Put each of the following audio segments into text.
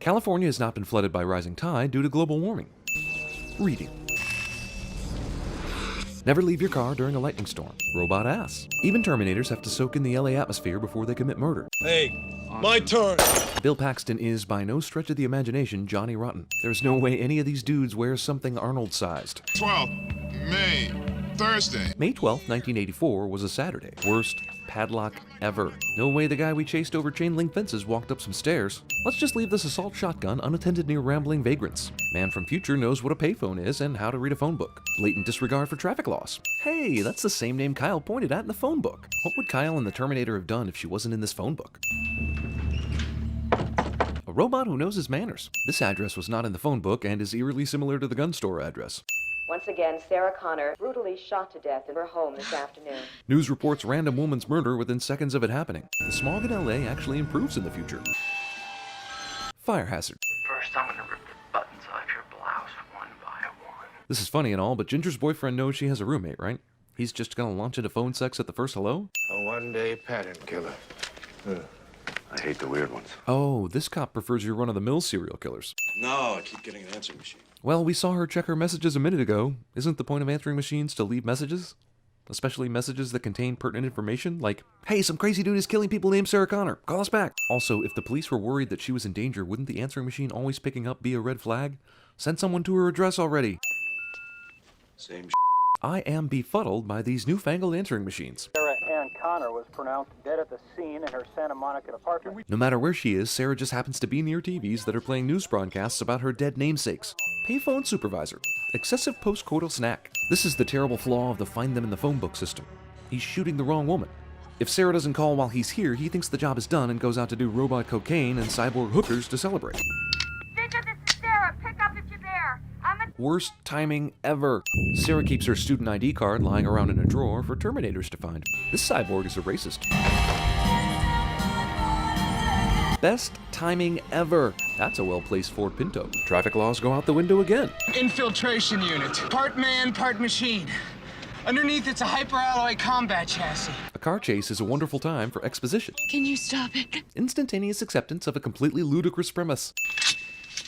California has not been flooded by rising tide due to global warming. Reading. Never leave your car during a lightning storm. Robot ass. Even Terminators have to soak in the LA atmosphere before they commit murder. Hey, my turn! Bill Paxton is, by no stretch of the imagination, Johnny Rotten. There's no way any of these dudes wears something Arnold-sized. 12th, May, Thursday. May 12th, 1984 was a Saturday. Worst padlock ever. No way the guy we chased over chain-link fences walked up some stairs. Let's just leave this assault shotgun unattended near rambling vagrants. Man from future knows what a payphone is and how to read a phone book. Blatant disregard for traffic laws. Hey, that's the same name Kyle pointed at in the phone book. What would Kyle and the Terminator have done if she wasn't in this phone book? A robot who knows his manners. This address was not in the phone book and is eerily similar to the gun store address. Once again, Sarah Connor brutally shot to death in her home this afternoon. News reports random woman's murder within seconds of it happening. The smog in LA actually improves in the future. Fire hazard. First, I'm gonna rip the buttons off your blouse one by one. This is funny and all, but Ginger's boyfriend knows she has a roommate, right? He's just gonna launch into phone sex at the first hello? A one-day pattern killer. I hate the weird ones. Oh, this cop prefers your run-of-the-mill serial killers. No, I keep getting an answering machine. Well, we saw her check her messages a minute ago. Isn't the point of answering machines to leave messages? Especially messages that contain pertinent information, like, hey, some crazy dude is killing people named Sarah Connor. Call us back. Also, if the police were worried that she was in danger, wouldn't the answering machine always picking up be a red flag? Send someone to her address already. Same I am befuddled by these newfangled answering machines. Sarah Ann Connor was pronounced dead at the scene in her Santa Monica apartment. No matter where she is, Sarah just happens to be near TVs that are playing news broadcasts about her dead namesakes. Payphone supervisor. Excessive postcoital snack. This is the terrible flaw of the find them in the phone book system. He's shooting the wrong woman. If Sarah doesn't call while he's here, he thinks the job is done and goes out to do robot cocaine and cyborg hookers to celebrate. Ginger, this is Sarah. Pick up if you're there. I'm a... Worst timing ever. Sarah keeps her student ID card lying around in a drawer for Terminators to find. This cyborg is a racist. Best timing ever. That's a well-placed Ford Pinto. Traffic laws go out the window again. Infiltration unit. Part man, part machine. Underneath, it's a hyperalloy combat chassis. A car chase is a wonderful time for exposition. Can you stop it? Instantaneous acceptance of a completely ludicrous premise.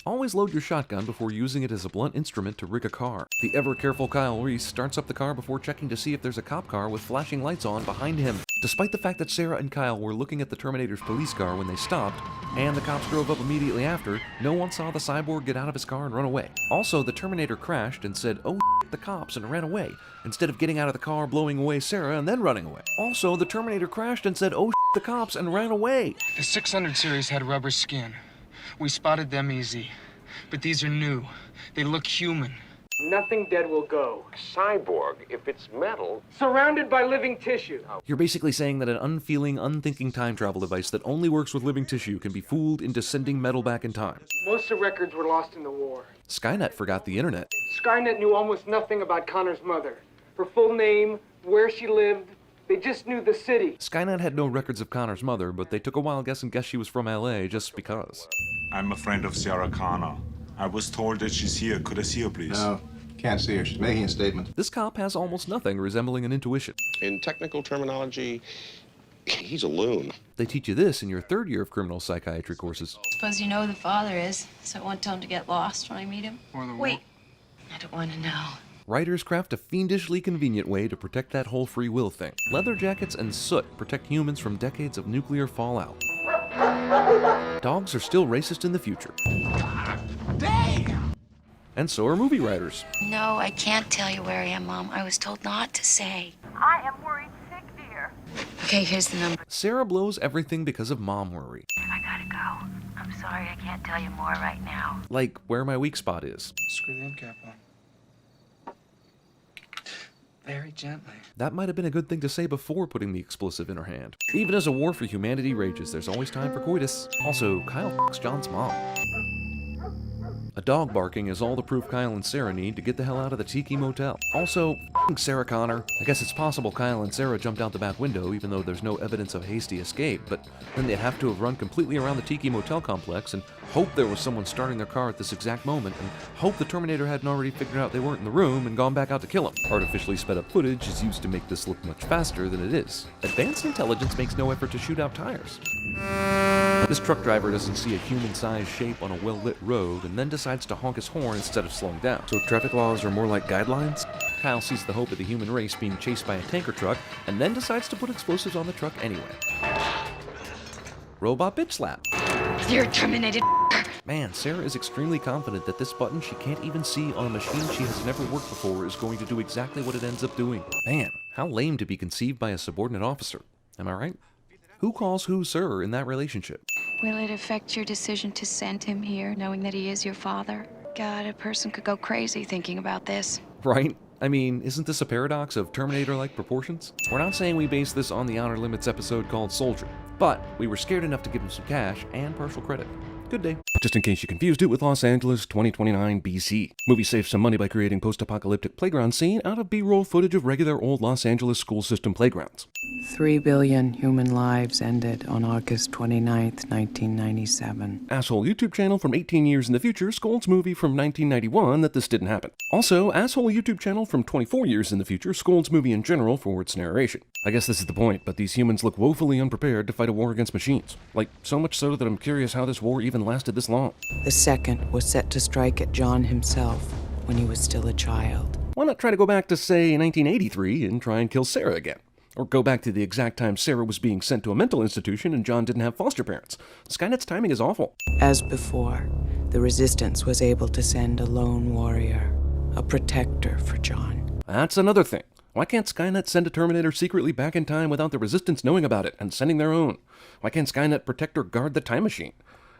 Always load your shotgun before using it as a blunt instrument to rig a car. The ever-careful Kyle Reese starts up the car before checking to see if there's a cop car with flashing lights on behind him. Despite the fact that Sarah and Kyle were looking at the Terminator's police car when they stopped, and the cops drove up immediately after, no one saw the cyborg get out of his car and run away. Also, the Terminator crashed and said, "Oh, the cops," and ran away, instead of getting out of the car, blowing away Sarah, and then running away. Also, the Terminator crashed and said, "Oh, the cops," and ran away. The 600 series had rubber skin. We spotted them easy. But these are new. They look human. Nothing dead will go. Cyborg, if it's metal. Surrounded by living tissue. You're basically saying that an unfeeling, unthinking time travel device that only works with living tissue can be fooled into sending metal back in time. Most of the records were lost in the war. Skynet forgot the internet. Skynet knew almost nothing about Connor's mother. Her full name, where she lived. They just knew the city. Skynet had no records of Connor's mother, but they took a wild guess and guessed she was from LA just because. I'm a friend of Sarah Connor. I was told that she's here. Could I see her, please? No, can't see her. She's making a statement. This cop has almost nothing resembling an intuition. In technical terminology, he's a loon. They teach you this in your third year of criminal psychiatry courses. Suppose you know who the father is, so I won't tell him to get lost when I meet him. Or the Wait, I don't want to know. Writers craft a fiendishly convenient way to protect that whole free will thing. Leather jackets and soot protect humans from decades of nuclear fallout. Dogs are still racist in the future. Damn! And so are movie writers. No, I can't tell you where I am, Mom. I was told not to say. I am worried sick, dear. Okay, here's the number. Sarah blows everything because of mom worry. I gotta go. I'm sorry I can't tell you more right now. Like where my weak spot is. Screw the end cap on. Very gently. That might have been a good thing to say before putting the explosive in her hand. Even as a war for humanity rages, there's always time for coitus. Also, Kyle f***s John's mom. A dog barking is all the proof Kyle and Sarah need to get the hell out of the Tiki Motel. Also, f***ing Sarah Connor. I guess it's possible Kyle and Sarah jumped out the back window even though there's no evidence of hasty escape, but then they'd have to have run completely around the Tiki Motel complex and hope there was someone starting their car at this exact moment and hope the Terminator hadn't already figured out they weren't in the room and gone back out to kill him. Artificially sped up footage is used to make this look much faster than it is. Advanced intelligence makes no effort to shoot out tires. This truck driver doesn't see a human-sized shape on a well-lit road and then decides to honk his horn instead of slowing down. So traffic laws are more like guidelines? Kyle sees the hope of the human race being chased by a tanker truck and then decides to put explosives on the truck anyway. Robot bitch slap. You're terminated. Man, Sarah is extremely confident that this button she can't even see on a machine she has never worked before is going to do exactly what it ends up doing. Man, how lame to be conceived by a subordinate officer. Am I right? Who calls who sir in that relationship? Will it affect your decision to send him here, knowing that he is your father? God, a person could go crazy thinking about this. Right? I mean, isn't this a paradox of Terminator-like proportions? We're not saying we based this on the Outer Limits episode called Soldier, but we were scared enough to give him some cash and partial credit. Good day. Just in case you confused it with Los Angeles 2029 BC. Movie saves some money by creating post-apocalyptic playground scene out of B-roll footage of regular old Los Angeles school system playgrounds. 3 billion human lives ended on August 29th, 1997. Asshole YouTube channel from 18 years in the future scolds movie from 1991 that this didn't happen. Also, asshole YouTube channel from 24 years in the future scolds movie in general for its narration. I guess this is the point, but these humans look woefully unprepared to fight a war against machines. Like, so much so that I'm curious how this war even lasted this long. The second was set to strike at John himself when he was still a child. Why not try to go back to, say, 1983 and try and kill Sarah again? Or go back to the exact time Sarah was being sent to a mental institution and John didn't have foster parents. Skynet's timing is awful. As before, the Resistance was able to send a lone warrior, a protector for John. That's another thing. Why can't Skynet send a Terminator secretly back in time without the Resistance knowing about it and sending their own? Why can't Skynet protect or guard the time machine?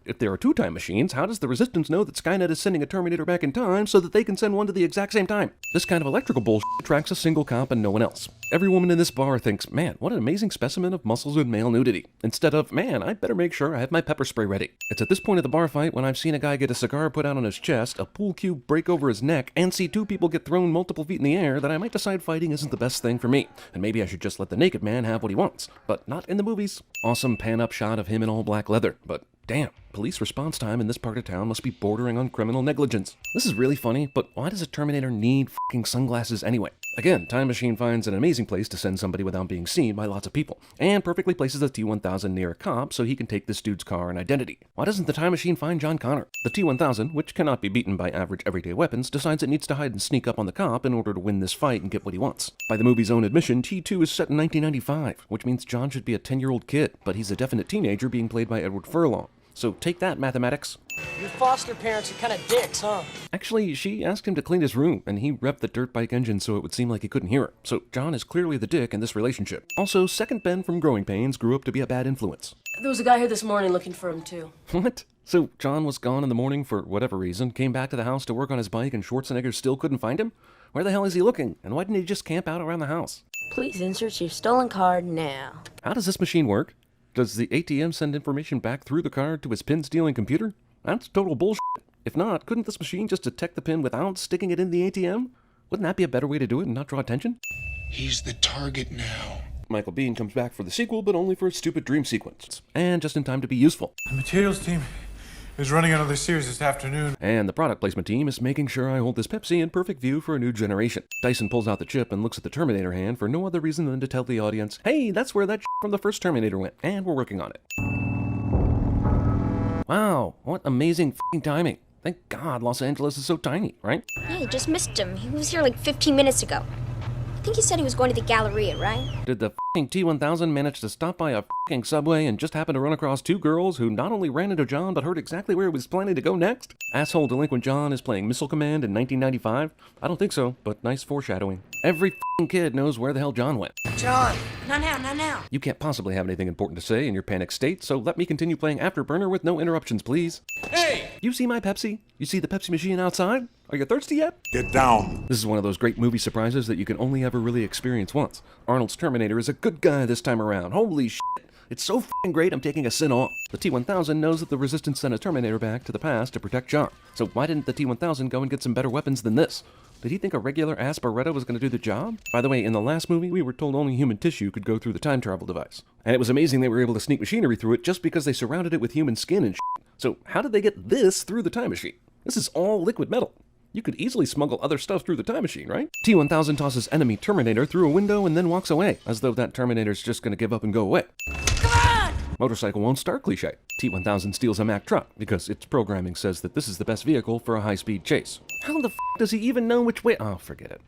If there are two time machines, how does the Resistance know that Skynet is sending a Terminator back in time so that they can send one to the exact same time? This kind of electrical bullshit attracts a single cop and no one else. Every woman in this bar thinks, man, what an amazing specimen of muscles and male nudity, instead of, man, I better make sure I have my pepper spray ready. It's at this point of the bar fight when I've seen a guy get a cigar put out on his chest, a pool cue break over his neck, and see two people get thrown multiple feet in the air that I might decide fighting isn't the best thing for me, and maybe I should just let the naked man have what he wants. But not in the movies. Awesome pan-up shot of him in all black leather, but damn, police response time in this part of town must be bordering on criminal negligence. This is really funny, but why does a Terminator need fucking sunglasses anyway? Again, Time Machine finds an amazing place to send somebody without being seen by lots of people, and perfectly places the T-1000 near a cop so he can take this dude's car and identity. Why doesn't the Time Machine find John Connor? The T-1000, which cannot be beaten by average everyday weapons, decides it needs to hide and sneak up on the cop in order to win this fight and get what he wants. By the movie's own admission, T2 is set in 1995, which means John should be a 10-year-old kid, but he's a definite teenager being played by Edward Furlong. So take that, mathematics. Your foster parents are kind of dicks, huh? Actually, she asked him to clean his room, and he revved the dirt bike engine so it would seem like he couldn't hear her. So John is clearly the dick in this relationship. Also, Second Ben from Growing Pains grew up to be a bad influence. There was a guy here this morning looking for him, too. What? So John was gone in the morning for whatever reason, came back to the house to work on his bike, and Schwarzenegger still couldn't find him? Where the hell is he looking? And why didn't he just camp out around the house? Please insert your stolen card now. How does this machine work? Does the ATM send information back through the card to his pin-stealing computer? That's total bullshit. If not, couldn't this machine just detect the pin without sticking it in the ATM? Wouldn't that be a better way to do it and not draw attention? He's the target now. Michael Biehn comes back for the sequel, but only for a stupid dream sequence. And just in time to be useful. The materials team is running another series this afternoon. And the product placement team is making sure I hold this Pepsi in perfect view for a new generation. Dyson pulls out the chip and looks at the Terminator hand for no other reason than to tell the audience, hey, that's where that from the first Terminator went, and we're working on it. Wow, what amazing f***ing timing. Thank God Los Angeles is so tiny, right? Yeah, you just missed him. He was here like 15 minutes ago. I think he said he was going to the Galleria, right? Did the f***ing T-1000 manage to stop by a f***ing subway and just happen to run across two girls who not only ran into John but heard exactly where he was planning to go next? Asshole delinquent John is playing Missile Command in 1995? I don't think so, but nice foreshadowing. Every f***ing kid knows where the hell John went. John, not now, not now. You can't possibly have anything important to say in your panicked state, so let me continue playing Afterburner with no interruptions, please. Hey! You see my Pepsi? You see the Pepsi machine outside? Are you thirsty yet? Get down. This is one of those great movie surprises that you can only ever really experience once. Arnold's Terminator is a good guy this time around. Holy shit. It's so f***ing great I'm taking a sin off. The T-1000 knows that the Resistance sent a Terminator back to the past to protect John. So why didn't the T-1000 go and get some better weapons than this? Did he think a regular ass Beretta was going to do the job? By the way, in the last movie, we were told only human tissue could go through the time travel device. And it was amazing they were able to sneak machinery through it just because they surrounded it with human skin and shit. So how did they get this through the time machine? This is all liquid metal. You could easily smuggle other stuff through the time machine, right? T-1000 tosses enemy Terminator through a window and then walks away, as though that Terminator's just going to give up and go away. Come on! Motorcycle won't start cliche. T-1000 steals a Mack truck because its programming says that this is the best vehicle for a high-speed chase. How the f does he even know which way? Oh, forget it.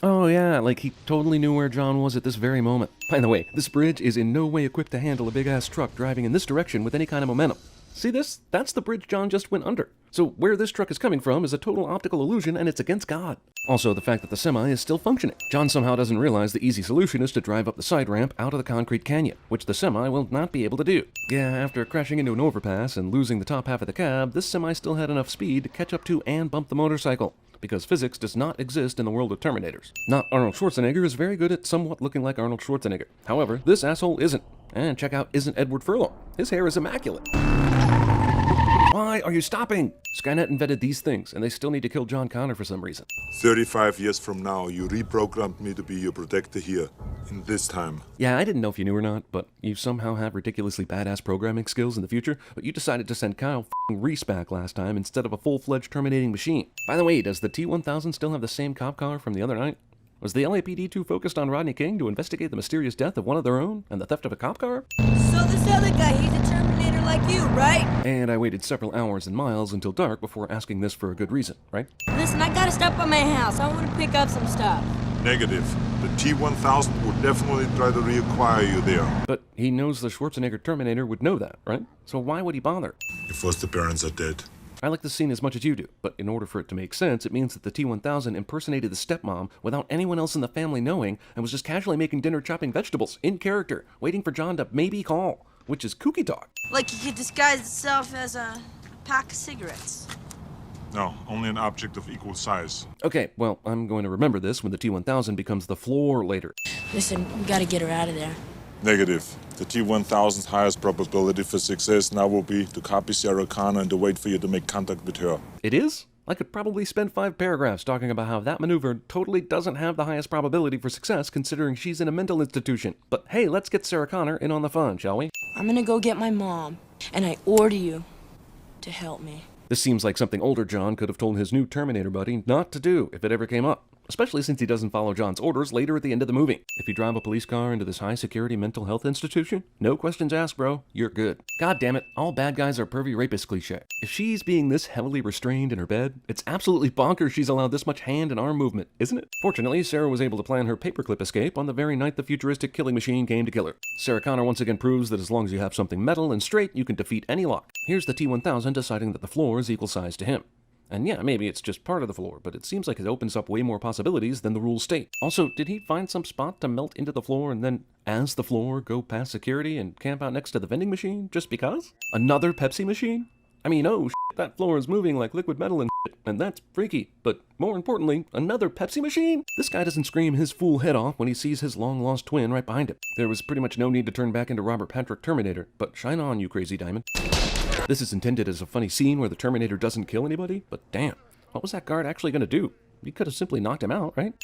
Oh yeah, like he totally knew where John was at this very moment. By the way, this bridge is in no way equipped to handle a big-ass truck driving in this direction with any kind of momentum. See this? That's the bridge John just went under. So where this truck is coming from is a total optical illusion, and it's against God. Also, the fact that the semi is still functioning. John somehow doesn't realize the easy solution is to drive up the side ramp out of the concrete canyon, which the semi will not be able to do. Yeah, after crashing into an overpass and losing the top half of the cab, this semi still had enough speed to catch up to and bump the motorcycle, because physics does not exist in the world of Terminators. Not Arnold Schwarzenegger is very good at somewhat looking like Arnold Schwarzenegger. However, this asshole isn't. And check out Isn't Edward Furlong. His hair is immaculate. Why are you stopping? Skynet invented these things, and they still need to kill John Connor for some reason. 35 years from now, you reprogrammed me to be your protector here, in this time. Yeah, I didn't know if you knew or not, but you somehow have ridiculously badass programming skills in the future, but you decided to send Kyle Reese back last time instead of a full-fledged terminating machine. By the way, does the T-1000 still have the same cop car from the other night? Was the LAPD too focused on Rodney King to investigate the mysterious death of one of their own and the theft of a cop car? So this other guy, he's a Terminator like you, right? And I waited several hours and miles until dark before asking this for a good reason, right? Listen, I gotta stop by my house. I want to pick up some stuff. Negative. The T-1000 would definitely try to reacquire you there. But he knows the Schwarzenegger Terminator would know that, right? So why would he bother? Your foster parents are dead. I like the scene as much as you do, but in order for it to make sense, it means that the T-1000 impersonated the stepmom without anyone else in the family knowing and was just casually making dinner chopping vegetables, in character, waiting for John to maybe call, which is kooky talk. Like he could disguise itself as a pack of cigarettes. No, only an object of equal size. Okay, well, I'm going to remember this when the T-1000 becomes the floor later. Listen, we gotta get her out of there. Negative. The T-1000's highest probability for success now will be to copy Sarah Connor and to wait for you to make contact with her. It is? I could probably spend 5 paragraphs talking about how that maneuver totally doesn't have the highest probability for success considering she's in a mental institution. But hey, let's get Sarah Connor in on the fun, shall we? I'm gonna go get my mom, and I order you to help me. This seems like something older John could have told his new Terminator buddy not to do if it ever came up. Especially since he doesn't follow John's orders later at the end of the movie. If you drive a police car into this high-security mental health institution, no questions asked, bro, you're good. God damn it, all bad guys are pervy rapist cliche. If she's being this heavily restrained in her bed, it's absolutely bonkers she's allowed this much hand and arm movement, isn't it? Fortunately, Sarah was able to plan her paperclip escape on the very night the futuristic killing machine came to kill her. Sarah Connor once again proves that as long as you have something metal and straight, you can defeat any lock. Here's the T-1000 deciding that the floor is equal size to him. And yeah, maybe it's just part of the floor, but it seems like it opens up way more possibilities than the rules state. Also, did he find some spot to melt into the floor and then, as the floor, go past security and camp out next to the vending machine just because? Another Pepsi machine? I mean, oh, that floor is moving like liquid metal and that's freaky. But more importantly, another Pepsi machine? This guy doesn't scream his fool head off when he sees his long-lost twin right behind him. There was pretty much no need to turn back into Robert Patrick Terminator, but shine on, you crazy diamond. This is intended as a funny scene where the Terminator doesn't kill anybody, but damn, what was that guard actually going to do? He could have simply knocked him out, right?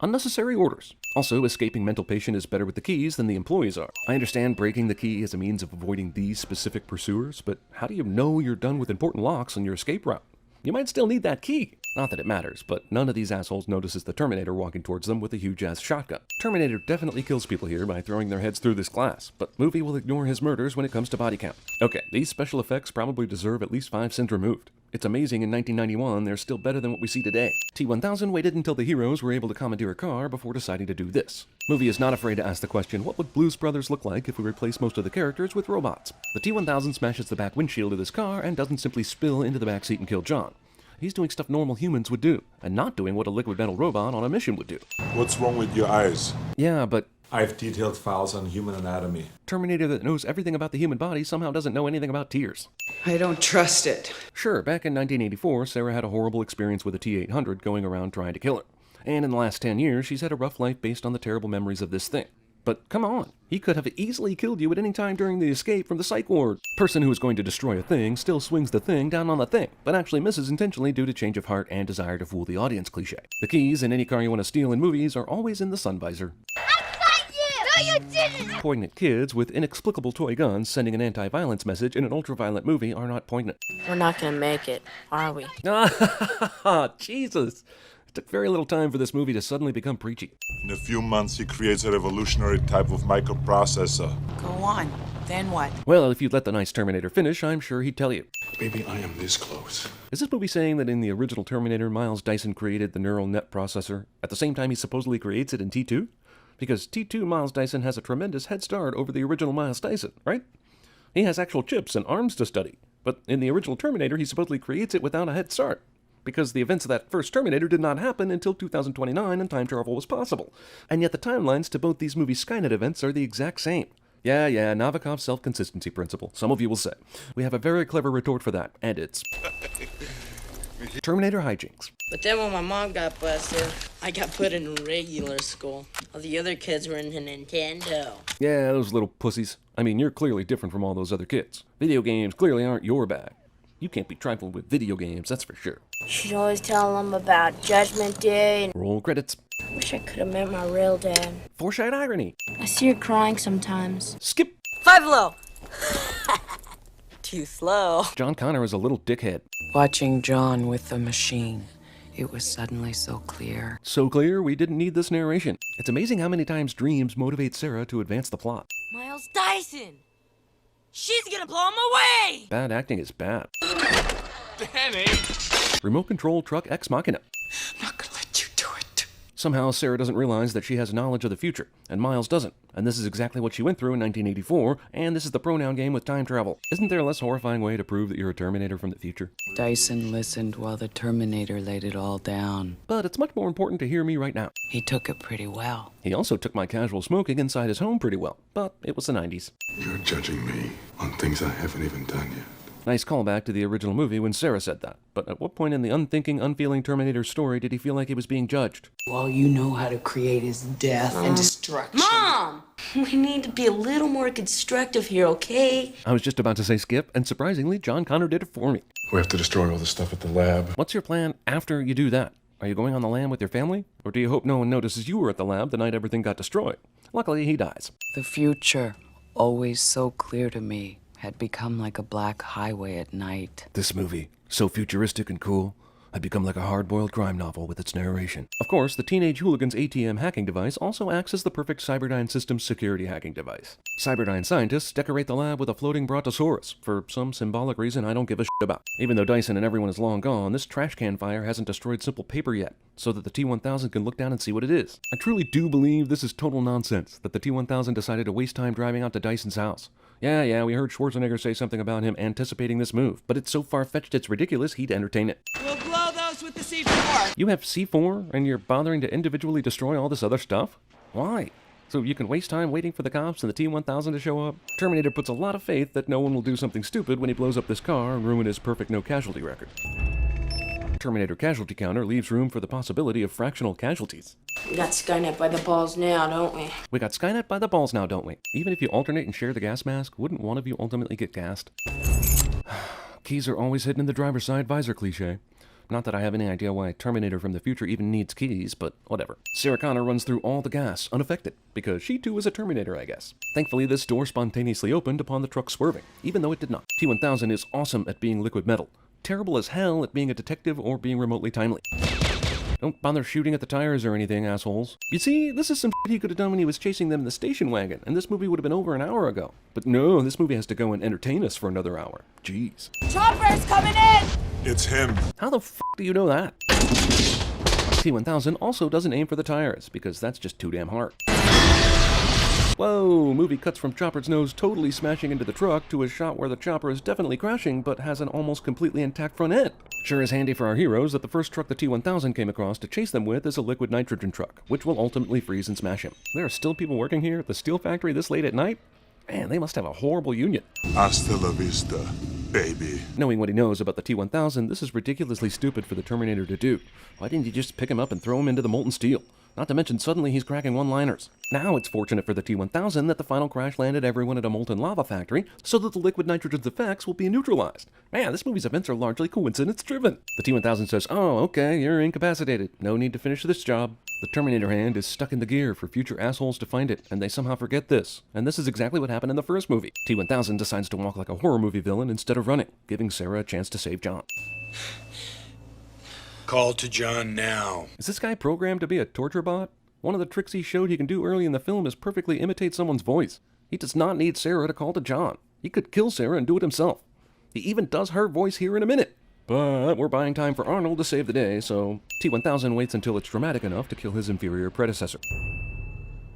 Unnecessary orders. Also, escaping mental patient is better with the keys than the employees are. I understand breaking the key is a means of avoiding these specific pursuers, but how do you know you're done with important locks on your escape route? You might still need that key. Not that it matters, but none of these assholes notices the Terminator walking towards them with a huge-ass shotgun. Terminator definitely kills people here by throwing their heads through this glass, but movie will ignore his murders when it comes to body count. Okay, these special effects probably deserve at least 5 cents removed. It's amazing in 1991 they're still better than what we see today. T-1000 waited until the heroes were able to commandeer a car before deciding to do this. Movie is not afraid to ask the question, what would Blues Brothers look like if we replace most of the characters with robots? The T-1000 smashes the back windshield of this car and doesn't simply spill into the backseat and kill John. He's doing stuff normal humans would do, and not doing what a liquid metal robot on a mission would do. What's wrong with your eyes? Yeah, but I have detailed files on human anatomy. Terminator that knows everything about the human body somehow doesn't know anything about tears. I don't trust it. Sure, back in 1984, Sarah had a horrible experience with a T-800 going around trying to kill her. And in the last 10 years, she's had a rough life based on the terrible memories of this thing. But come on, he could have easily killed you at any time during the escape from the psych ward. Person who is going to destroy a thing still swings the thing down on the thing, but actually misses intentionally due to change of heart and desire to fool the audience cliche. The keys in any car you want to steal in movies are always in the sun visor. No, you didn't! Poignant kids with inexplicable toy guns sending an anti-violence message in an ultra-violent movie are not poignant. We're not gonna make it, are we? Jesus! Took very little time for this movie to suddenly become preachy. In a few months, he creates a revolutionary type of microprocessor. Go on. Then what? Well, if you'd let the nice Terminator finish, I'm sure he'd tell you. Baby, I am this close. Is this movie saying that in the original Terminator, Miles Dyson created the neural net processor at the same time he supposedly creates it in T2? Because T2 Miles Dyson has a tremendous head start over the original Miles Dyson, right? He has actual chips and arms to study. But in the original Terminator, he supposedly creates it without a head start. Because the events of that first Terminator did not happen until 2029 and time travel was possible. And yet the timelines to both these movie Skynet events are the exact same. Yeah, Novikov's self-consistency principle, some of you will say. We have a very clever retort for that, and it's Terminator hijinks. But then when my mom got busted, I got put in regular school. All the other kids were into Nintendo. Yeah, those little pussies. I mean, you're clearly different from all those other kids. Video games clearly aren't your bag. You can't be trifled with video games, that's for sure. She'd always tell them about Judgment Day. And Roll credits. I wish I could have met my real dad. Foreshade irony. I see her crying sometimes. Skip. 5 low. Too slow. John Connor is a little dickhead. Watching John with the machine, it was suddenly so clear. So clear, we didn't need this narration. It's amazing how many times dreams motivate Sarah to advance the plot. Miles Dyson. She's gonna blow him away. Bad acting is bad. Danny! Remote control truck ex machina. I'm not gonna let you do it. Somehow Sarah doesn't realize that she has knowledge of the future, and Miles doesn't. And this is exactly what she went through in 1984, and this is the pronoun game with time travel. Isn't there a less horrifying way to prove that you're a Terminator from the future? Dyson listened while the Terminator laid it all down. But it's much more important to hear me right now. He took it pretty well. He also took my casual smoking inside his home pretty well, but it was the 90s. You're judging me on things I haven't even done yet. Nice callback to the original movie when Sarah said that. But at what point in the unthinking, unfeeling Terminator story did he feel like he was being judged? All you know how to create is death and destruction. Mom! We need to be a little more constructive here, okay? I was just about to say skip, and surprisingly, John Connor did it for me. We have to destroy all the stuff at the lab. What's your plan after you do that? Are you going on the lam with your family? Or do you hope no one notices you were at the lab the night everything got destroyed? Luckily, he dies. The future, always so clear to me, had become like a black highway at night. This movie, so futuristic and cool, had become like a hard-boiled crime novel with its narration. Of course, the teenage hooligan's ATM hacking device also acts as the perfect Cyberdyne Systems security hacking device. Cyberdyne scientists decorate the lab with a floating brontosaurus, for some symbolic reason I don't give a shit about. Even though Dyson and everyone is long gone, this trash can fire hasn't destroyed simple paper yet, so that the T-1000 can look down and see what it is. I truly do believe this is total nonsense, that the T-1000 decided to waste time driving out to Dyson's house. Yeah, we heard Schwarzenegger say something about him anticipating this move, but it's so far-fetched it's ridiculous he'd entertain it. We'll blow those with the C4. You have C4, and you're bothering to individually destroy all this other stuff? Why? So you can waste time waiting for the cops and the T-1000 to show up? Terminator puts a lot of faith that no one will do something stupid when he blows up this car and ruin his perfect no-casualty record. Terminator casualty counter leaves room for the possibility of fractional casualties. We got Skynet by the balls now, don't we? We got Skynet by the balls now, don't we? Even if you alternate and share the gas mask, wouldn't one of you ultimately get gassed? Keys are always hidden in the driver's side visor cliché. Not that I have any idea why Terminator from the future even needs keys, but whatever. Sarah Connor runs through all the gas, unaffected, because she too is a Terminator, I guess. Thankfully, this door spontaneously opened upon the truck swerving, even though it did not. T-1000 is awesome at being liquid metal, terrible as hell at being a detective or being remotely timely. Don't bother shooting at the tires or anything, assholes. You see, this is some shit he could have done when he was chasing them in the station wagon, and this movie would have been over an hour ago. But no, this movie has to go and entertain us for another hour. Jeez. Chopper's coming in! It's him. How the f*** do you know that? T-1000 also doesn't aim for the tires, because that's just too damn hard. Whoa, movie cuts from Chopper's nose totally smashing into the truck to a shot where the chopper is definitely crashing, but has an almost completely intact front end. Sure is handy for our heroes that the first truck the T-1000 came across to chase them with is a liquid nitrogen truck, which will ultimately freeze and smash him. There are still people working here at the steel factory this late at night? Man, they must have a horrible union. Hasta la vista, baby. Knowing what he knows about the T-1000, this is ridiculously stupid for the Terminator to do. Why didn't he just pick him up and throw him into the molten steel? Not to mention, suddenly he's cracking one-liners. Now it's fortunate for the T-1000 that the final crash landed everyone at a molten lava factory, so that the liquid nitrogen's effects will be neutralized. Man, this movie's events are largely coincidence-driven. The T-1000 says, oh, okay, you're incapacitated. No need to finish this job. The Terminator hand is stuck in the gear for future assholes to find it, and they somehow forget this. And this is exactly what happened in the first movie. T-1000 decides to walk like a horror movie villain instead of running, giving Sarah a chance to save John. Call to John now. Is this guy programmed to be a torture bot? One of the tricks he showed he can do early in the film is perfectly imitate someone's voice. He does not need Sarah to call to John. He could kill Sarah and do it himself. He even does her voice here in a minute. But we're buying time for Arnold to save the day, so T-1000 waits until it's dramatic enough to kill his inferior predecessor.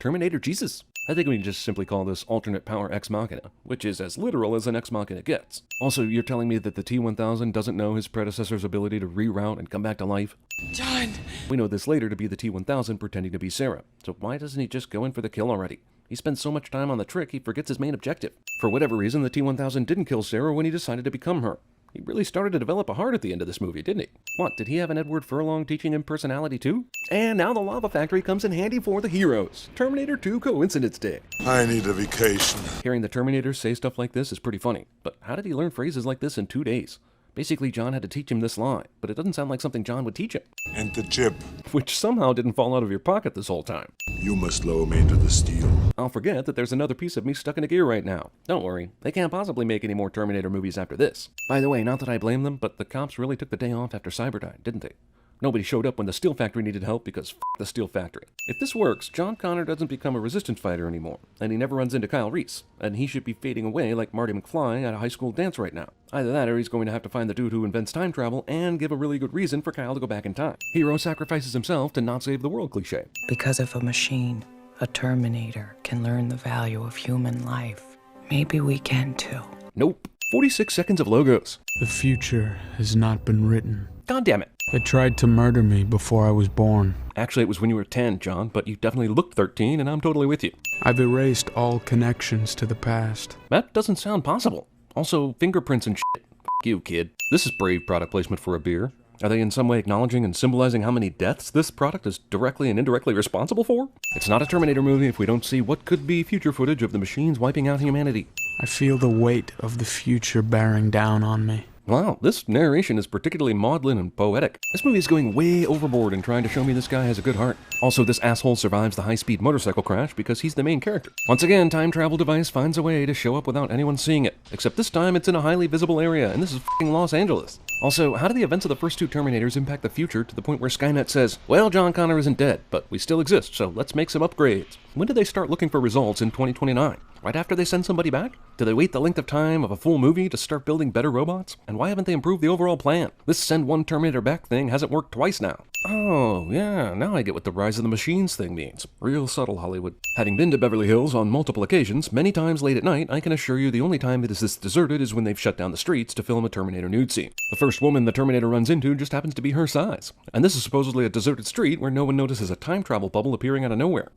Terminator Jesus. I think we can just simply call this alternate power ex machina, which is as literal as an ex machina gets. Also, you're telling me that the T-1000 doesn't know his predecessor's ability to reroute and come back to life? John! We know this later to be the T-1000 pretending to be Sarah, so why doesn't he just go in for the kill already? He spends so much time on the trick, he forgets his main objective. For whatever reason, the T-1000 didn't kill Sarah when he decided to become her. He really started to develop a heart at the end of this movie, didn't he? What, did he have an Edward Furlong teaching him personality too? And now the lava factory comes in handy for the heroes. Terminator 2 Coincidence Day. I need a vacation. Hearing the Terminator say stuff like this is pretty funny, but how did he learn phrases like this in 2 days? Basically, John had to teach him this line, but it doesn't sound like something John would teach him. And the chip. Which somehow didn't fall out of your pocket this whole time. You must lower me into the steel. I'll forget that there's another piece of me stuck in a gear right now. Don't worry, they can't possibly make any more Terminator movies after this. By the way, not that I blame them, but the cops really took the day off after Cyberdyne, didn't they? Nobody showed up when the steel factory needed help because f*** the steel factory. If this works, John Connor doesn't become a resistance fighter anymore, and he never runs into Kyle Reese, and he should be fading away like Marty McFly at a high school dance right now. Either that or he's going to have to find the dude who invents time travel and give a really good reason for Kyle to go back in time. Hero sacrifices himself to not save the world cliché. Because if a machine, a Terminator, can learn the value of human life, maybe we can too. Nope. 46 seconds of logos. The future has not been written. God damn it. They tried to murder me before I was born. Actually, it was when you were 10, John, but you definitely looked 13, and I'm totally with you. I've erased all connections to the past. That doesn't sound possible. Also, fingerprints and shit. F*** you, kid. This is brave product placement for a beer. Are they in some way acknowledging and symbolizing how many deaths this product is directly and indirectly responsible for? It's not a Terminator movie if we don't see what could be future footage of the machines wiping out humanity. I feel the weight of the future bearing down on me. Wow, this narration is particularly maudlin and poetic. This movie is going way overboard in trying to show me this guy has a good heart. Also, this asshole survives the high-speed motorcycle crash because he's the main character. Once again, time travel device finds a way to show up without anyone seeing it. Except this time it's in a highly visible area, and this is f***ing Los Angeles. Also, how do the events of the first 2 Terminators impact the future to the point where Skynet says, well, John Connor isn't dead, but we still exist, so let's make some upgrades. When do they start looking for results in 2029? Right after they send somebody back? Do they wait the length of time of a full movie to start building better robots? And why haven't they improved the overall plan? This send one Terminator back thing hasn't worked twice now. Oh, yeah, now I get what the Rise of the Machines thing means. Real subtle, Hollywood. Having been to Beverly Hills on multiple occasions, many times late at night, I can assure you the only time it is this deserted is when they've shut down the streets to film a Terminator nude scene. The first woman the Terminator runs into just happens to be her size. And this is supposedly a deserted street where no one notices a time travel bubble appearing out of nowhere.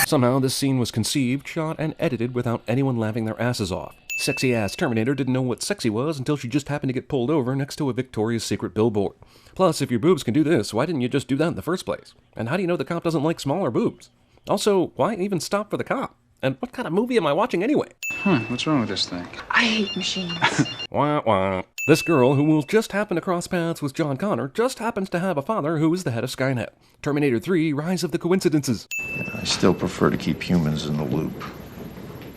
Somehow, this scene was conceived, shot, and edited without anyone laughing their asses off. Sexy-ass Terminator didn't know what sexy was until she just happened to get pulled over next to a Victoria's Secret billboard. Plus, if your boobs can do this, why didn't you just do that in the first place? And how do you know the cop doesn't like smaller boobs? Also, why even stop for the cop? And what kind of movie am I watching anyway? What's wrong with this thing? I hate machines. Wah wah. This girl, who will just happen to cross paths with John Connor, just happens to have a father who is the head of Skynet. Terminator 3, Rise of the Coincidences. I still prefer to keep humans in the loop.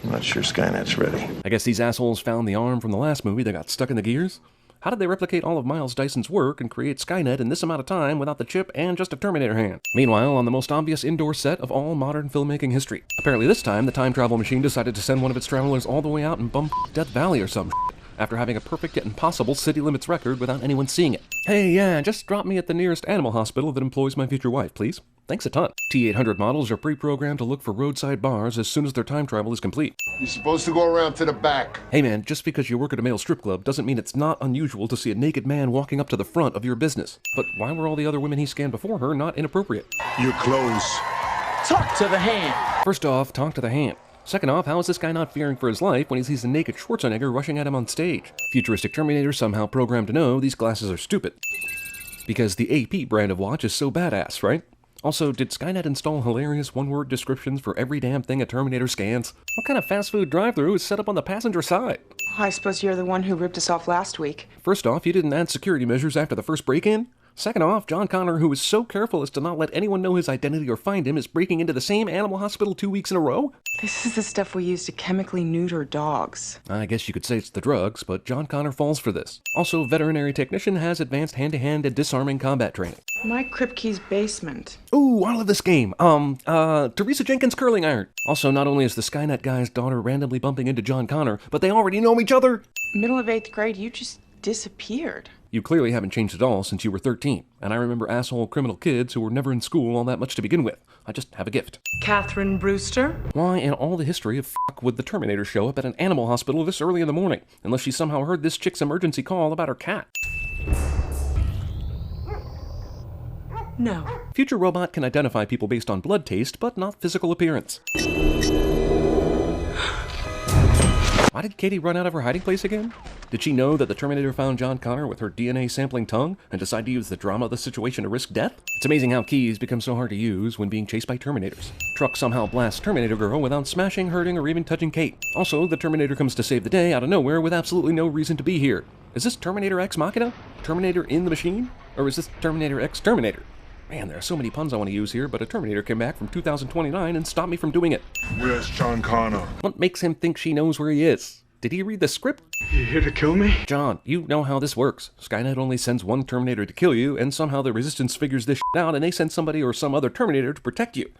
I'm not sure Skynet's ready. I guess these assholes found the arm from the last movie that got stuck in the gears? How did they replicate all of Miles Dyson's work and create Skynet in this amount of time without the chip and just a Terminator hand? Meanwhile, on the most obvious indoor set of all modern filmmaking history. Apparently this time, the time travel machine decided to send one of its travelers all the way out in bum Death Valley or some shit, after having a perfect yet impossible city limits record without anyone seeing it. Hey, yeah, just drop me at the nearest animal hospital that employs my future wife, please. Thanks a ton. T-800 models are pre-programmed to look for roadside bars as soon as their time travel is complete. You're supposed to go around to the back. Hey man, just because you work at a male strip club doesn't mean it's not unusual to see a naked man walking up to the front of your business. But why were all the other women he scanned before her not inappropriate? Your clothes. Talk to the hand. First off, talk to the hand. Second off, how is this guy not fearing for his life when he sees a naked Schwarzenegger rushing at him on stage? Futuristic Terminator somehow programmed to know these glasses are stupid. Because the AP brand of watch is so badass, right? Also, did Skynet install hilarious one-word descriptions for every damn thing a Terminator scans? What kind of fast food drive-thru is set up on the passenger side? I suppose you're the one who ripped us off last week. First off, you didn't add security measures after the first break-in? Second off, John Connor, who is so careful as to not let anyone know his identity or find him, is breaking into the same animal hospital 2 weeks in a row? This is the stuff we use to chemically neuter dogs. I guess you could say it's the drugs, but John Connor falls for this. Also, veterinary technician has advanced hand-to-hand and disarming combat training. My Kripke's basement. Ooh, I love this game. Teresa Jenkins curling iron. Also, not only is the Skynet guy's daughter randomly bumping into John Connor, but they already know each other. Middle of 8th grade, you just disappeared. You clearly haven't changed at all since you were 13, and I remember asshole criminal kids who were never in school all that much to begin with. I just have a gift. Catherine Brewster? Why in all the history of fuck would the Terminator show up at an animal hospital this early in the morning, unless she somehow heard this chick's emergency call about her cat? No. Future robot can identify people based on blood taste, but not physical appearance. Why did Katie run out of her hiding place again? Did she know that the Terminator found John Connor with her DNA sampling tongue and decide to use the drama of the situation to risk death? It's amazing how keys become so hard to use when being chased by Terminators. Truck somehow blasts Terminator Girl without smashing, hurting, or even touching Kate. Also, the Terminator comes to save the day out of nowhere with absolutely no reason to be here. Is this Terminator X Machina? Terminator in the machine? Or is this Terminator X Terminator? Man, there are so many puns I want to use here, but a Terminator came back from 2029 and stopped me from doing it. Where's John Connor? What makes him think she knows where he is? Did he read the script? You here to kill me? John, you know how this works. Skynet only sends one Terminator to kill you, and somehow the Resistance figures this shit out and they send somebody or some other Terminator to protect you.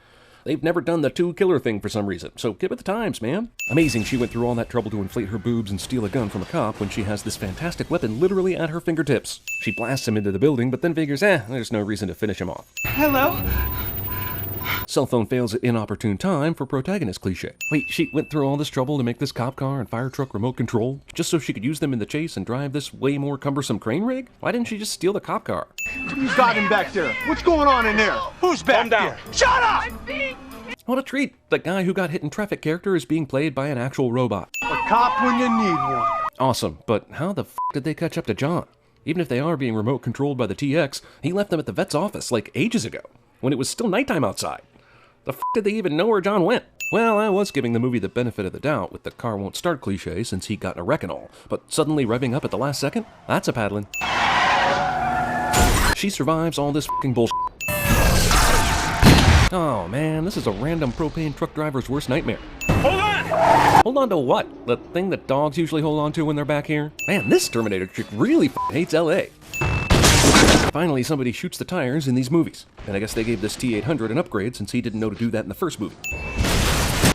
They've never done the two-killer thing for some reason, so get with the times, man. Amazing she went through all that trouble to inflate her boobs and steal a gun from a cop when she has this fantastic weapon literally at her fingertips. She blasts him into the building, but then figures, there's no reason to finish him off. Hello? Cell phone fails at inopportune time for protagonist cliche. Wait, she went through all this trouble to make this cop car and fire truck remote control, just so she could use them in the chase and drive this way more cumbersome crane rig? Why didn't she just steal the cop car? You got him back there. What's going on in there? Who's back there? Shut up! What a treat! The guy who got hit in traffic character is being played by an actual robot. A cop when you need one. Awesome, but how the f did they catch up to John? Even if they are being remote controlled by the TX, he left them at the vet's office like ages ago, when it was still nighttime outside. The f did they even know where John went? Well, I was giving the movie the benefit of the doubt with the car won't start cliche since he got in a wreck and all, but suddenly revving up at the last second? That's a paddling. She survives all this f***ing bullshit. Oh man, this is a random propane truck driver's worst nightmare. Hold on! Hold on to what? The thing that dogs usually hold on to when they're back here? Man, this Terminator chick really hates LA. Finally, somebody shoots the tires in these movies. And I guess they gave this T-800 an upgrade since he didn't know to do that in the first movie.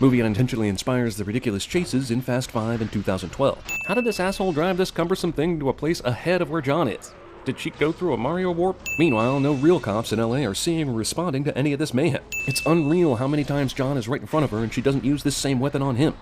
Movie unintentionally inspires the ridiculous chases in Fast 5 in 2012. How did this asshole drive this cumbersome thing to a place ahead of where John is? Did she go through a Mario warp? Meanwhile, no real cops in LA are seeing or responding to any of this mayhem. It's unreal how many times John is right in front of her and she doesn't use this same weapon on him.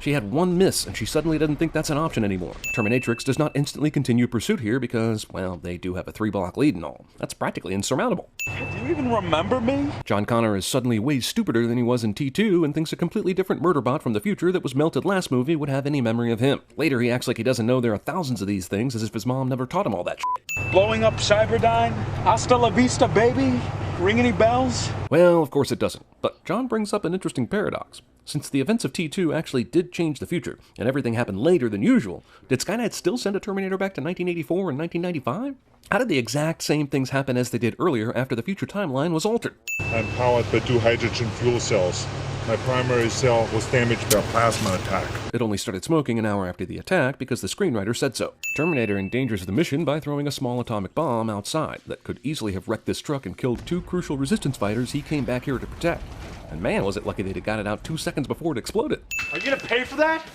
She had one miss, and she suddenly doesn't think that's an option anymore. Terminatrix does not instantly continue pursuit here because, well, they do have a 3-block lead and all. That's practically insurmountable. Do you even remember me? John Connor is suddenly way stupider than he was in T2 and thinks a completely different murder bot from the future that was melted last movie would have any memory of him. Later, he acts like he doesn't know there are thousands of these things as if his mom never taught him all that shit. Blowing up Cyberdyne? Hasta la vista, baby? Ring any bells? Well, of course it doesn't. But John brings up an interesting paradox. Since the events of T2 actually did change the future, and everything happened later than usual, did Skynet still send a Terminator back to 1984 and 1995? How did the exact same things happen as they did earlier after the future timeline was altered? I'm powered by 2 hydrogen fuel cells. My primary cell was damaged by a plasma attack. It only started smoking an hour after the attack because the screenwriter said so. Terminator endangers the mission by throwing a small atomic bomb outside that could easily have wrecked this truck and killed 2 crucial resistance fighters he came back here to protect. And man, was it lucky they'd got it out 2 seconds before it exploded. Are you gonna pay for that?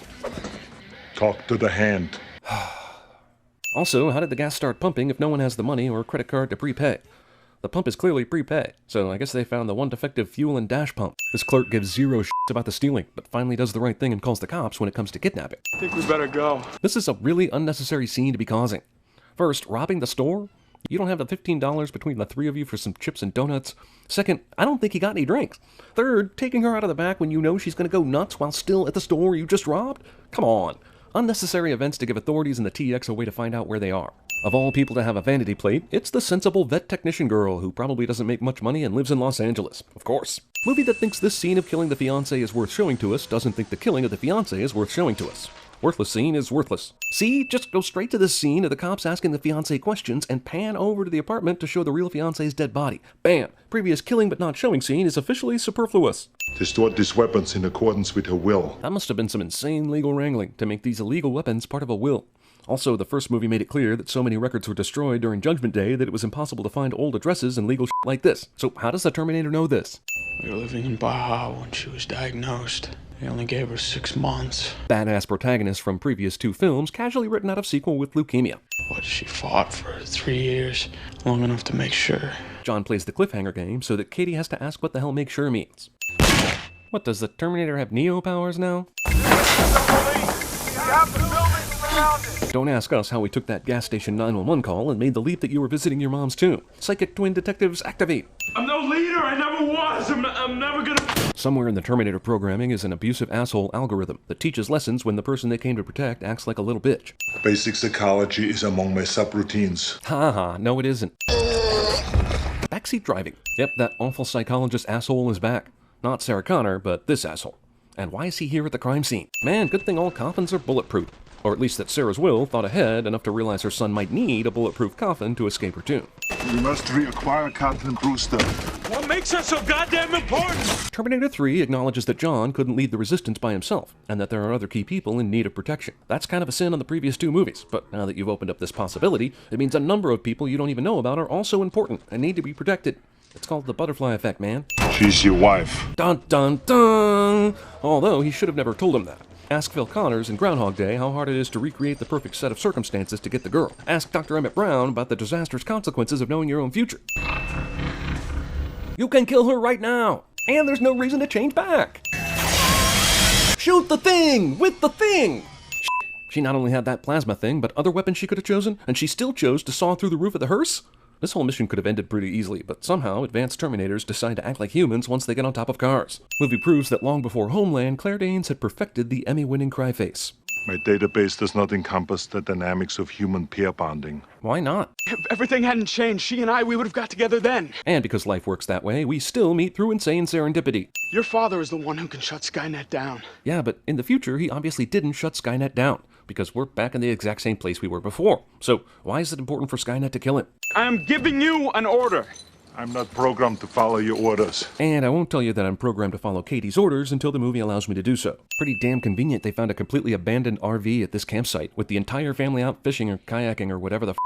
Talk to the hand. Also, how did the gas start pumping if no one has the money or a credit card to prepay? The pump is clearly prepay, so I guess they found the one defective fuel and dash pump. This clerk gives zero shits about the stealing, but finally does the right thing and calls the cops when it comes to kidnapping. I think we better go. This is a really unnecessary scene to be causing. First, robbing the store? You don't have the $15 between the 3 of you for some chips and donuts. Second, I don't think he got any drinks. Third, taking her out of the back when you know she's gonna go nuts while still at the store you just robbed? Come on. Unnecessary events to give authorities in the TX a way to find out where they are. Of all people to have a vanity plate, it's the sensible vet technician girl who probably doesn't make much money and lives in Los Angeles. Of course. Movie that thinks this scene of killing the fiancé is worth showing to us doesn't think the killing of the fiancé is worth showing to us. Worthless scene is worthless. See, just go straight to this scene of the cops asking the fiancé questions and pan over to the apartment to show the real fiancé's dead body. Bam! Previous killing but not showing scene is officially superfluous. To store these weapons in accordance with her will. That must have been some insane legal wrangling to make these illegal weapons part of a will. Also, the first movie made it clear that so many records were destroyed during Judgment Day that it was impossible to find old addresses and legal shit like this. So how does the Terminator know this? We were living in Baja when she was diagnosed. They only gave her 6 months. Badass protagonist from previous 2 films, casually written out of sequel with leukemia. But she fought for 3 years, long enough to make sure. John plays the cliffhanger game so that Katie has to ask what the hell make sure means. What, does the Terminator have Neo powers now? Don't ask us how we took that gas station 911 call and made the leap that you were visiting your mom's tomb. Psychic twin detectives activate. I'm no leader. I never was. I'm never gonna. Somewhere in the Terminator programming is an abusive asshole algorithm that teaches lessons when the person they came to protect acts like a little bitch. Basic psychology is among my subroutines. Haha, no it isn't. Backseat driving. Yep, that awful psychologist asshole is back. Not Sarah Connor, but this asshole. And why is he here at the crime scene? Man, good thing all coffins are bulletproof. Or at least that Sarah's will thought ahead enough to realize her son might need a bulletproof coffin to escape her tomb. We must reacquire Captain Brewster. What makes her so goddamn important? Terminator 3 acknowledges that John couldn't lead the resistance by himself, and that there are other key people in need of protection. That's kind of a sin on the previous 2 movies, but now that you've opened up this possibility, it means a number of people you don't even know about are also important and need to be protected. It's called the butterfly effect, man. She's your wife. Dun dun dun! Although he should have never told him that. Ask Phil Connors in Groundhog Day how hard it is to recreate the perfect set of circumstances to get the girl. Ask Dr. Emmett Brown about the disastrous consequences of knowing your own future. You can kill her right now, and there's no reason to change back. Shoot the thing with the thing! She not only had that plasma thing, but other weapons she could have chosen, and she still chose to saw through the roof of the hearse? This whole mission could have ended pretty easily, but somehow advanced Terminators decide to act like humans once they get on top of cars. Movie proves that long before Homeland, Claire Danes had perfected the Emmy-winning cry face. My database does not encompass the dynamics of human pair bonding. Why not? If everything hadn't changed, she and I, we would have got together then. And because life works that way, we still meet through insane serendipity. Your father is the one who can shut Skynet down. Yeah, but in the future, he obviously didn't shut Skynet down, because we're back in the exact same place we were before. So why is it important for Skynet to kill him? I am giving you an order. I'm not programmed to follow your orders. And I won't tell you that I'm programmed to follow Katie's orders until the movie allows me to do so. Pretty damn convenient they found a completely abandoned RV at this campsite, with the entire family out fishing or kayaking or whatever the f***.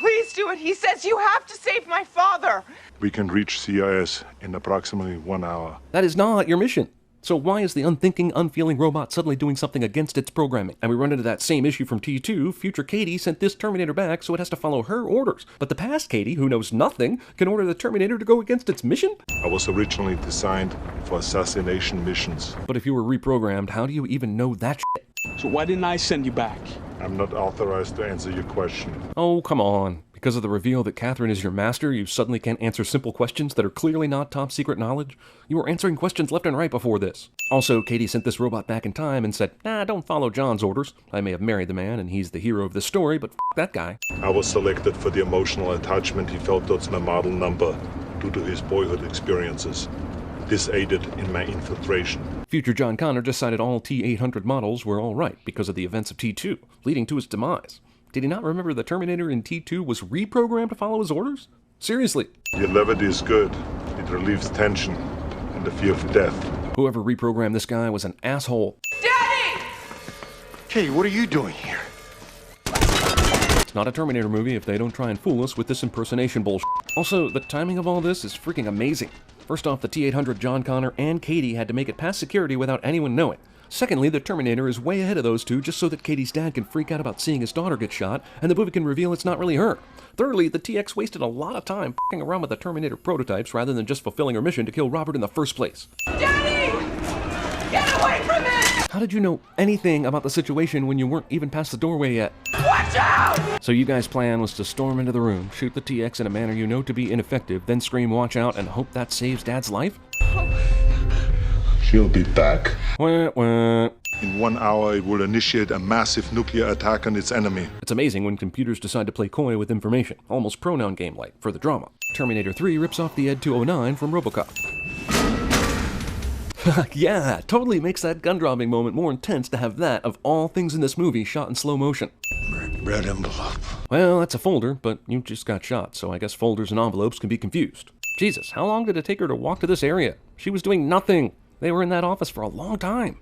Please do it. He says you have to save my father. We can reach CIS in approximately 1 hour. That is not your mission. So why is the unthinking, unfeeling robot suddenly doing something against its programming? And we run into that same issue from T2. Future Katie sent this Terminator back, so it has to follow her orders. But the past Katie, who knows nothing, can order the Terminator to go against its mission? I was originally designed for assassination missions. But if you were reprogrammed, how do you even know that shit? So why didn't I send you back? I'm not authorized to answer your question. Oh, come on. Because of the reveal that Catherine is your master, you suddenly can't answer simple questions that are clearly not top secret knowledge? You were answering questions left and right before this. Also, Katie sent this robot back in time and said, nah, don't follow John's orders. I may have married the man and he's the hero of this story, but f*** that guy. I was selected for the emotional attachment he felt towards my model number due to his boyhood experiences. This aided in my infiltration. Future John Connor decided all T-800 models were all right because of the events of T2, leading to his demise. Did he not remember the Terminator in T2 was reprogrammed to follow his orders? Seriously. Your levity is good. It relieves tension and the fear of death. Whoever reprogrammed this guy was an asshole. Daddy! Hey, what are you doing here? It's not a Terminator movie if they don't try and fool us with this impersonation bullshit. Also, the timing of all this is freaking amazing. First off, the T-800 John Connor and Katie had to make it past security without anyone knowing. Secondly, the Terminator is way ahead of those two just so that Katie's dad can freak out about seeing his daughter get shot, and the movie can reveal it's not really her. Thirdly, the TX wasted a lot of time f***ing around with the Terminator prototypes rather than just fulfilling her mission to kill Robert in the first place. Daddy! Get away from me! How did you know anything about the situation when you weren't even past the doorway yet? Watch out! So you guys' plan was to storm into the room, shoot the TX in a manner you know to be ineffective, then scream watch out and hope that saves Dad's life? She'll be back. Wah, wah. In 1 hour, it will initiate a massive nuclear attack on its enemy. It's amazing when computers decide to play coy with information, almost pronoun game-like, for the drama. Terminator 3 rips off the Ed 209 from RoboCop. Yeah, totally makes that gun-dropping moment more intense to have that, of all things in this movie, shot in slow motion. Red envelope. Well, that's a folder, but you just got shot, so I guess folders and envelopes can be confused. Jesus, how long did it take her to walk to this area? She was doing nothing. They were in that office for a long time.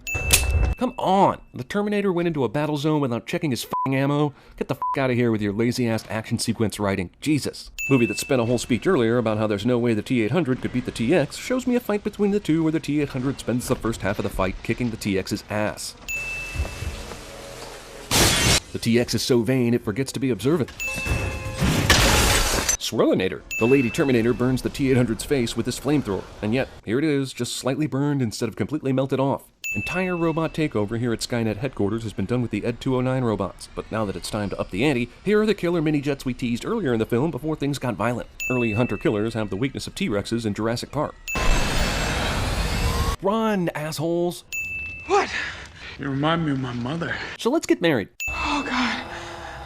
Come on! The Terminator went into a battle zone without checking his f***ing ammo? Get the f*** out of here with your lazy-ass action sequence writing. Jesus. Movie that spent a whole speech earlier about how there's no way the T-800 could beat the TX shows me a fight between the two where the T-800 spends the first half of the fight kicking the TX's ass. The TX is so vain it forgets to be observant. Swirlinator. The Lady Terminator burns the T-800's face with his flamethrower, and yet, here it is, just slightly burned instead of completely melted off. Entire robot takeover here at Skynet headquarters has been done with the Ed 209 robots, but now that it's time to up the ante, here are the killer mini-jets we teased earlier in the film before things got violent. Early hunter-killers have the weakness of T-Rexes in Jurassic Park. Run, assholes! What? You remind me of my mother. So let's get married. Oh, God.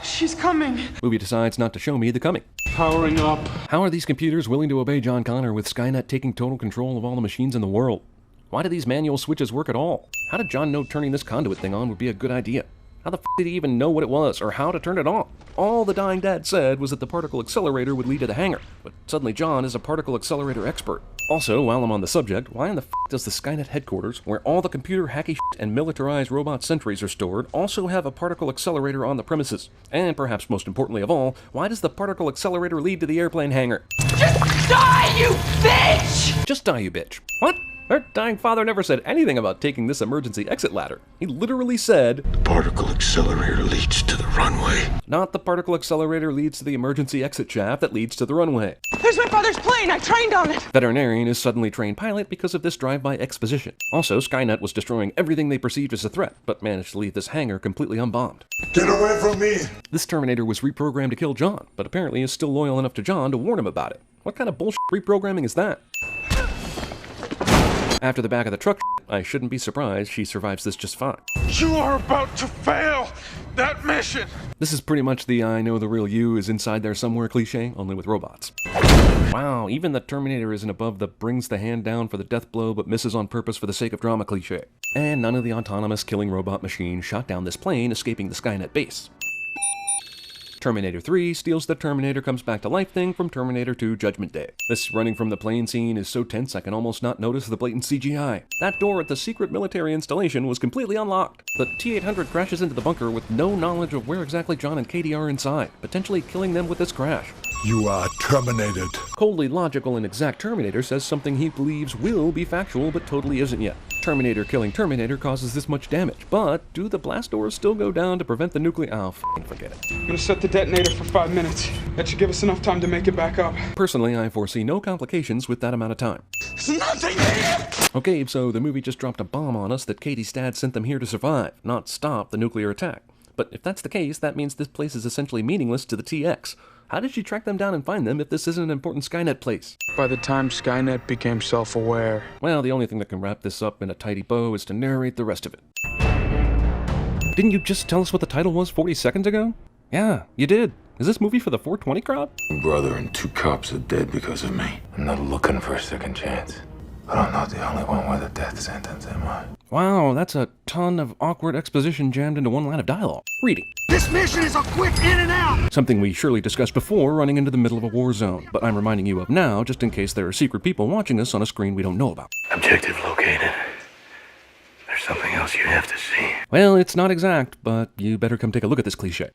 She's coming. Movie decides not to show me the coming. Powering up. How are these computers willing to obey John Connor with Skynet taking total control of all the machines in the world? Why do these manual switches work at all? How did John know turning this conduit thing on would be a good idea? How the f*** did he even know what it was, or how to turn it on? All the dying dad said was that the particle accelerator would lead to the hangar, but suddenly John is a particle accelerator expert. Also, while I'm on the subject, why in the f*** does the Skynet headquarters, where all the computer hacky shit and militarized robot sentries are stored, also have a particle accelerator on the premises? And perhaps most importantly of all, why does the particle accelerator lead to the airplane hangar? Just die, you bitch! Just die, you bitch. What? Her dying father never said anything about taking this emergency exit ladder. He literally said, The particle accelerator leads to the runway. Not the particle accelerator leads to the emergency exit shaft that leads to the runway. There's my father's plane. I trained on it. Veterinarian is suddenly trained pilot because of this drive-by exposition. Also, Skynet was destroying everything they perceived as a threat, but managed to leave this hangar completely unbombed. Get away from me! This Terminator was reprogrammed to kill John, but apparently is still loyal enough to John to warn him about it. What kind of bullshit reprogramming is that? After the back of the truck, I shouldn't be surprised she survives this just fine. You are about to fail that mission! This is pretty much the I know the real you is inside there somewhere cliche, only with robots. Wow, even the Terminator isn't above the brings the hand down for the death blow but misses on purpose for the sake of drama cliche. And none of the autonomous killing robot machines shot down this plane escaping the Skynet base. Terminator 3 steals the Terminator comes back to life thing from Terminator 2 Judgment Day. This running from the plane scene is so tense I can almost not notice the blatant CGI. That door at the secret military installation was completely unlocked. The T-800 crashes into the bunker with no knowledge of where exactly John and Katie are inside, potentially killing them with this crash. You are terminated. Coldly logical and exact Terminator says something he believes will be factual but totally isn't yet. Terminator killing Terminator causes this much damage, but do the blast doors still go down to prevent the nuclear— oh, f***ing forget it. I'm gonna set the detonator for 5 minutes. That should give us enough time to make it back up. Personally, I foresee no complications with that amount of time. There's nothing here! Okay, so the movie just dropped a bomb on us that Katie's dad sent them here to survive, not stop the nuclear attack. But if that's the case, that means this place is essentially meaningless to the TX. How did she track them down and find them if this isn't an important Skynet place? By the time Skynet became self-aware. Well, the only thing that can wrap this up in a tidy bow is to narrate the rest of it. Didn't you just tell us what the title was 40 seconds ago? Yeah, you did. Is this movie for the 420 crowd? Brother and 2 cops are dead because of me. I'm not looking for a second chance. But I'm not the only one with a death sentence, am I? Wow, that's a ton of awkward exposition jammed into one line of dialogue. Reading. This mission is a quick in and out! Something we surely discussed before running into the middle of a war zone, but I'm reminding you of now just in case there are secret people watching us on a screen we don't know about. Objective located. There's something else you have to see. Well, it's not exact, but you better come take a look at this cliche.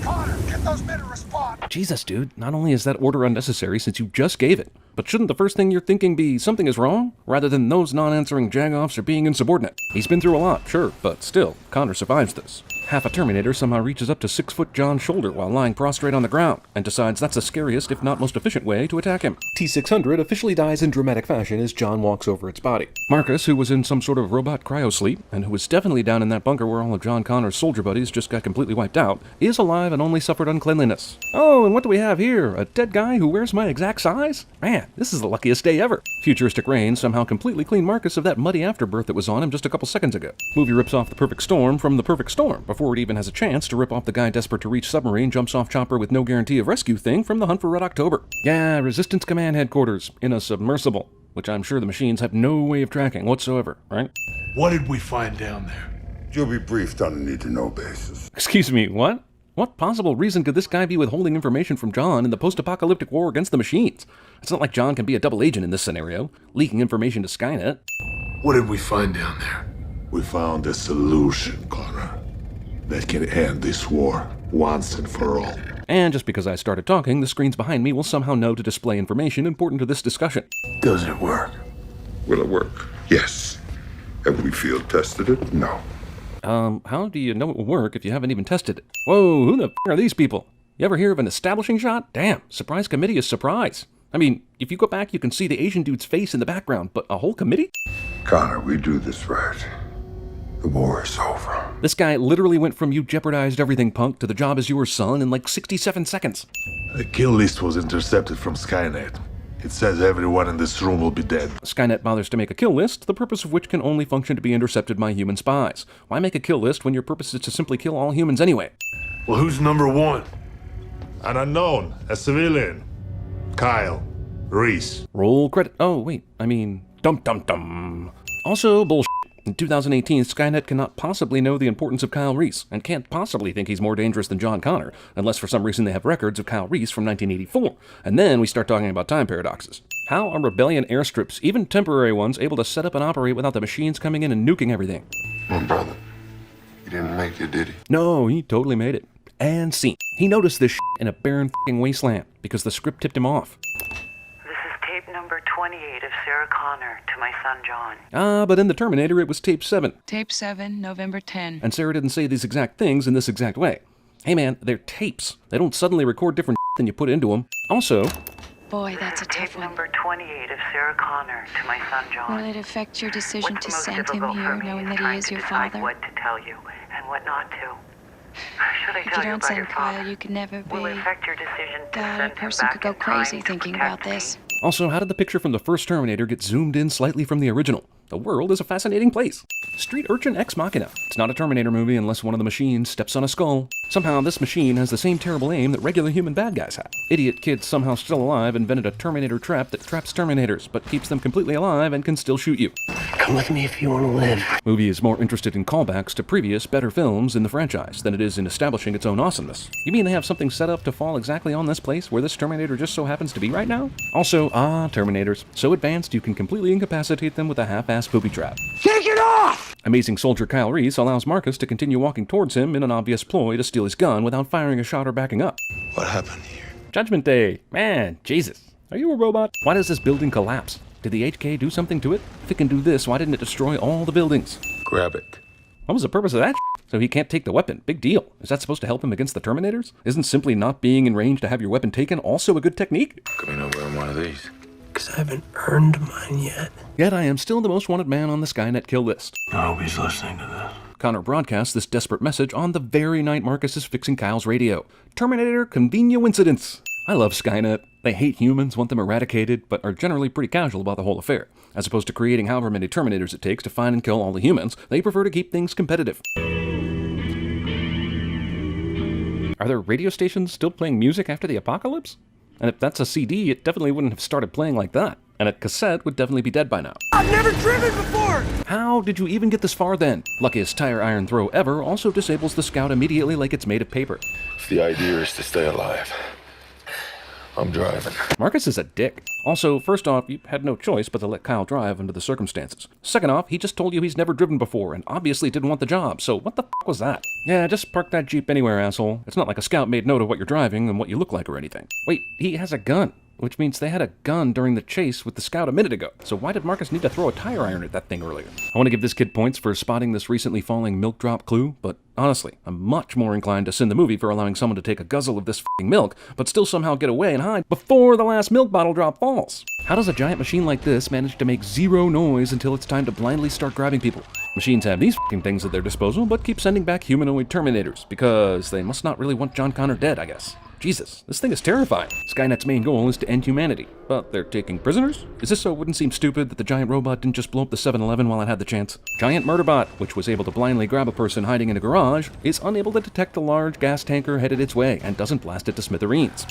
Connor, get those men to respond! Jesus, dude, not only is that order unnecessary since you just gave it, but shouldn't the first thing you're thinking be something is wrong, rather than those non-answering jagoffs are being insubordinate? He's been through a lot, sure, but still, Connor survives this. Half a Terminator somehow reaches up to 6-foot John's shoulder while lying prostrate on the ground, and decides that's the scariest, if not most efficient way to attack him. T-600 officially dies in dramatic fashion as John walks over its body. Marcus, who was in some sort of robot cryosleep, and who was definitely down in that bunker where all of John Connor's soldier buddies just got completely wiped out, is alive and only suffered uncleanliness. Oh, and what do we have here? A dead guy who wears my exact size? Man, this is the luckiest day ever. Futuristic rain somehow completely cleaned Marcus of that muddy afterbirth that was on him just a couple seconds ago. Movie rips off the perfect storm from the perfect storm, before it even has a chance to rip off the guy desperate to reach submarine jumps off chopper with no guarantee of rescue thing from the Hunt for Red October. Yeah, Resistance Command Headquarters, in a submersible. which I'm sure the machines have no way of tracking whatsoever, right? What did we find down there? You'll be briefed on a need-to-know basis. Excuse me, what? What possible reason could this guy be withholding information from John in the post-apocalyptic war against the machines? It's not like John can be a double agent in this scenario, leaking information to Skynet. What did we find down there? We found a solution, Connor, that can end this war once and for all. And just because I started talking, the screens behind me will somehow know to display information important to this discussion. Does it work? Will it work? Yes. Have we field tested it? No. How do you know it will work if you haven't even tested it? Whoa, who the f*** are these people? You ever hear of an establishing shot? Damn, surprise committee is surprise. I mean, if you go back, you can see the Asian dude's face in the background, but a whole committee? Connor, we do this right. The war is over. This guy literally went from "you jeopardized everything, punk" to "the job is yours, son" in like 67 seconds. A kill list was intercepted from Skynet. It says everyone in this room will be dead. Skynet bothers to make a kill list, the purpose of which can only function to be intercepted by human spies. Why make a kill list when your purpose is to simply kill all humans anyway? Well, who's number one? An unknown, a civilian. Kyle Reese. Roll credit. Oh, wait, I mean, dum-dum-dum. Also, bullshit. In 2018, Skynet cannot possibly know the importance of Kyle Reese, and can't possibly think he's more dangerous than John Connor, unless for some reason they have records of Kyle Reese from 1984. And then we start talking about time paradoxes. How are rebellion airstrips, even temporary ones, able to set up and operate without the machines coming in and nuking everything? My brother, he didn't make it, did he? No, he totally made it. And scene. He noticed this shit in a barren f***ing wasteland, because the script tipped him off. Tape number 28 of Sarah Connor to my son John. But in the Terminator, it was tape 7. Tape 7, November 10. And Sarah didn't say these exact things in this exact way. Hey man, they're tapes. They don't suddenly record different than you put into them. Also... Boy, that's a tough tape one. number 28 of Sarah Connor to my son John. Will it affect your decision What's to most send him difficult here, for me knowing is that trying he is to your decide father? what to tell you and what not to. Should I If tell you you don't about send your father? Kyle, you could never be. Will it affect your decision to God, a send him person back could go in time crazy to thinking protect about this. Also, how did the picture from the first Terminator get zoomed in slightly from the original? The world is a fascinating place. Street Urchin Ex Machina. It's not a Terminator movie unless one of the machines steps on a skull. Somehow, this machine has the same terrible aim that regular human bad guys have. Idiot kids somehow still alive invented a Terminator trap that traps Terminators, but keeps them completely alive and can still shoot you. Come with me if you want to live. Movie is more interested in callbacks to previous, better films in the franchise than it is in establishing its own awesomeness. You mean they have something set up to fall exactly on this place where this Terminator just so happens to be right now? Also, Terminators. So advanced you can completely incapacitate them with a half-assed booby trap. Take it off! Amazing soldier Kyle Reese allows Marcus to continue walking towards him in an obvious ploy to steal his gun without firing a shot or backing up. What happened here? Judgment Day. Man, Jesus. Are you a robot? Why does this building collapse? Did the HK do something to it? If it can do this, why didn't it destroy all the buildings? Grab it. What was the purpose of that? So he can't take the weapon. Big deal. Is that supposed to help him against the Terminators? Isn't simply not being in range to have your weapon taken also a good technique? Coming over on one of these. Because I haven't earned mine yet. Yet I am still the most wanted man on the Skynet kill list. I hope he's listening to this. Connor broadcasts this desperate message on the very night Marcus is fixing Kyle's radio. Terminator convenio-incidents. I love Skynet. They hate humans, want them eradicated, but are generally pretty casual about the whole affair. As opposed to creating however many Terminators it takes to find and kill all the humans, they prefer to keep things competitive. Are there radio stations still playing music after the apocalypse? And if that's a CD, it definitely wouldn't have started playing like that. And a cassette would definitely be dead by now. I've never driven before! How did you even get this far then? Luckiest tire iron throw ever also disables the Scout immediately like it's made of paper. If the idea is to stay alive, I'm driving. Marcus is a dick. Also, first off, you had no choice but to let Kyle drive under the circumstances. Second off, he just told you he's never driven before and obviously didn't want the job, so what the f*** was that? Yeah, just park that Jeep anywhere, asshole. It's not like a Scout made note of what you're driving and what you look like or anything. Wait, he has a gun. Which means they had a gun during the chase with the Scout a minute ago. So why did Marcus need to throw a tire iron at that thing earlier? I want to give this kid points for spotting this recently falling milk drop clue, but honestly, I'm much more inclined to send the movie for allowing someone to take a guzzle of this f***ing milk, but still somehow get away and hide before the last milk bottle drop falls. How does a giant machine like this manage to make zero noise until it's time to blindly start grabbing people? Machines have these f***ing things at their disposal, but keep sending back humanoid Terminators, because they must not really want John Connor dead, I guess. Jesus, this thing is terrifying. Skynet's main goal is to end humanity, but they're taking prisoners? Is this so it wouldn't seem stupid that the giant robot didn't just blow up the 7-Eleven while it had the chance? Giant Murderbot, which was able to blindly grab a person hiding in a garage, is unable to detect a large gas tanker headed its way and doesn't blast it to smithereens.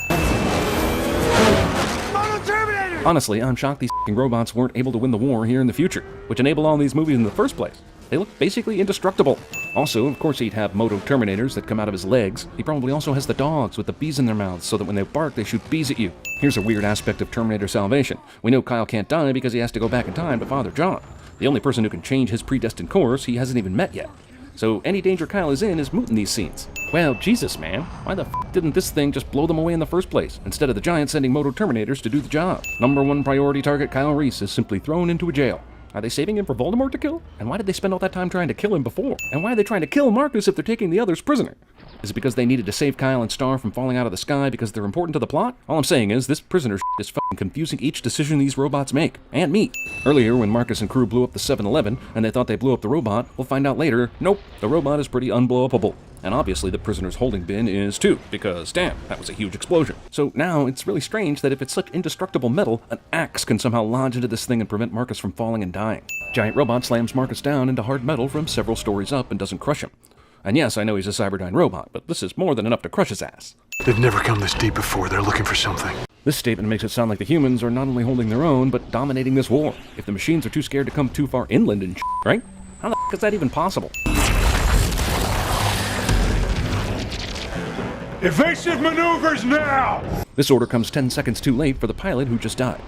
Mono Terminator! Honestly, I'm shocked these f***ing robots weren't able to win the war here in the future, which enabled all these movies in the first place. They look basically indestructible. Also, of course he'd have moto Terminators that come out of his legs. He probably also has the dogs with the bees in their mouths so that when they bark, they shoot bees at you. Here's a weird aspect of Terminator Salvation. We know Kyle can't die because he has to go back in time to Father John. The only person who can change his predestined course he hasn't even met yet. So any danger Kyle is in is moot in these scenes. Well, Jesus, man. Why the f*** didn't this thing just blow them away in the first place, instead of the Giants sending moto Terminators to do the job? Number one priority target Kyle Reese is simply thrown into a jail. Are they saving him for Voldemort to kill? And why did they spend all that time trying to kill him before? And why are they trying to kill Marcus if they're taking the others prisoner? Is it because they needed to save Kyle and Star from falling out of the sky because they're important to the plot? All I'm saying is, this prisoner is fucking confusing each decision these robots make. And me. Earlier, when Marcus and crew blew up the 7-Eleven, and they thought they blew up the robot, we'll find out later, nope, the robot is pretty unblowupable. And obviously the prisoner's holding bin is too, because damn, that was a huge explosion. So now it's really strange that if it's such indestructible metal, an axe can somehow lodge into this thing and prevent Marcus from falling and dying. Giant robot slams Marcus down into hard metal from several stories up and doesn't crush him. And yes, I know he's a Cyberdyne robot, but this is more than enough to crush his ass. They've never come this deep before. They're looking for something. This statement makes it sound like the humans are not only holding their own, but dominating this war. If the machines are too scared to come too far inland and shit, right? How the f*** is that even possible? Evasive maneuvers now! This order comes 10 seconds too late for the pilot who just died.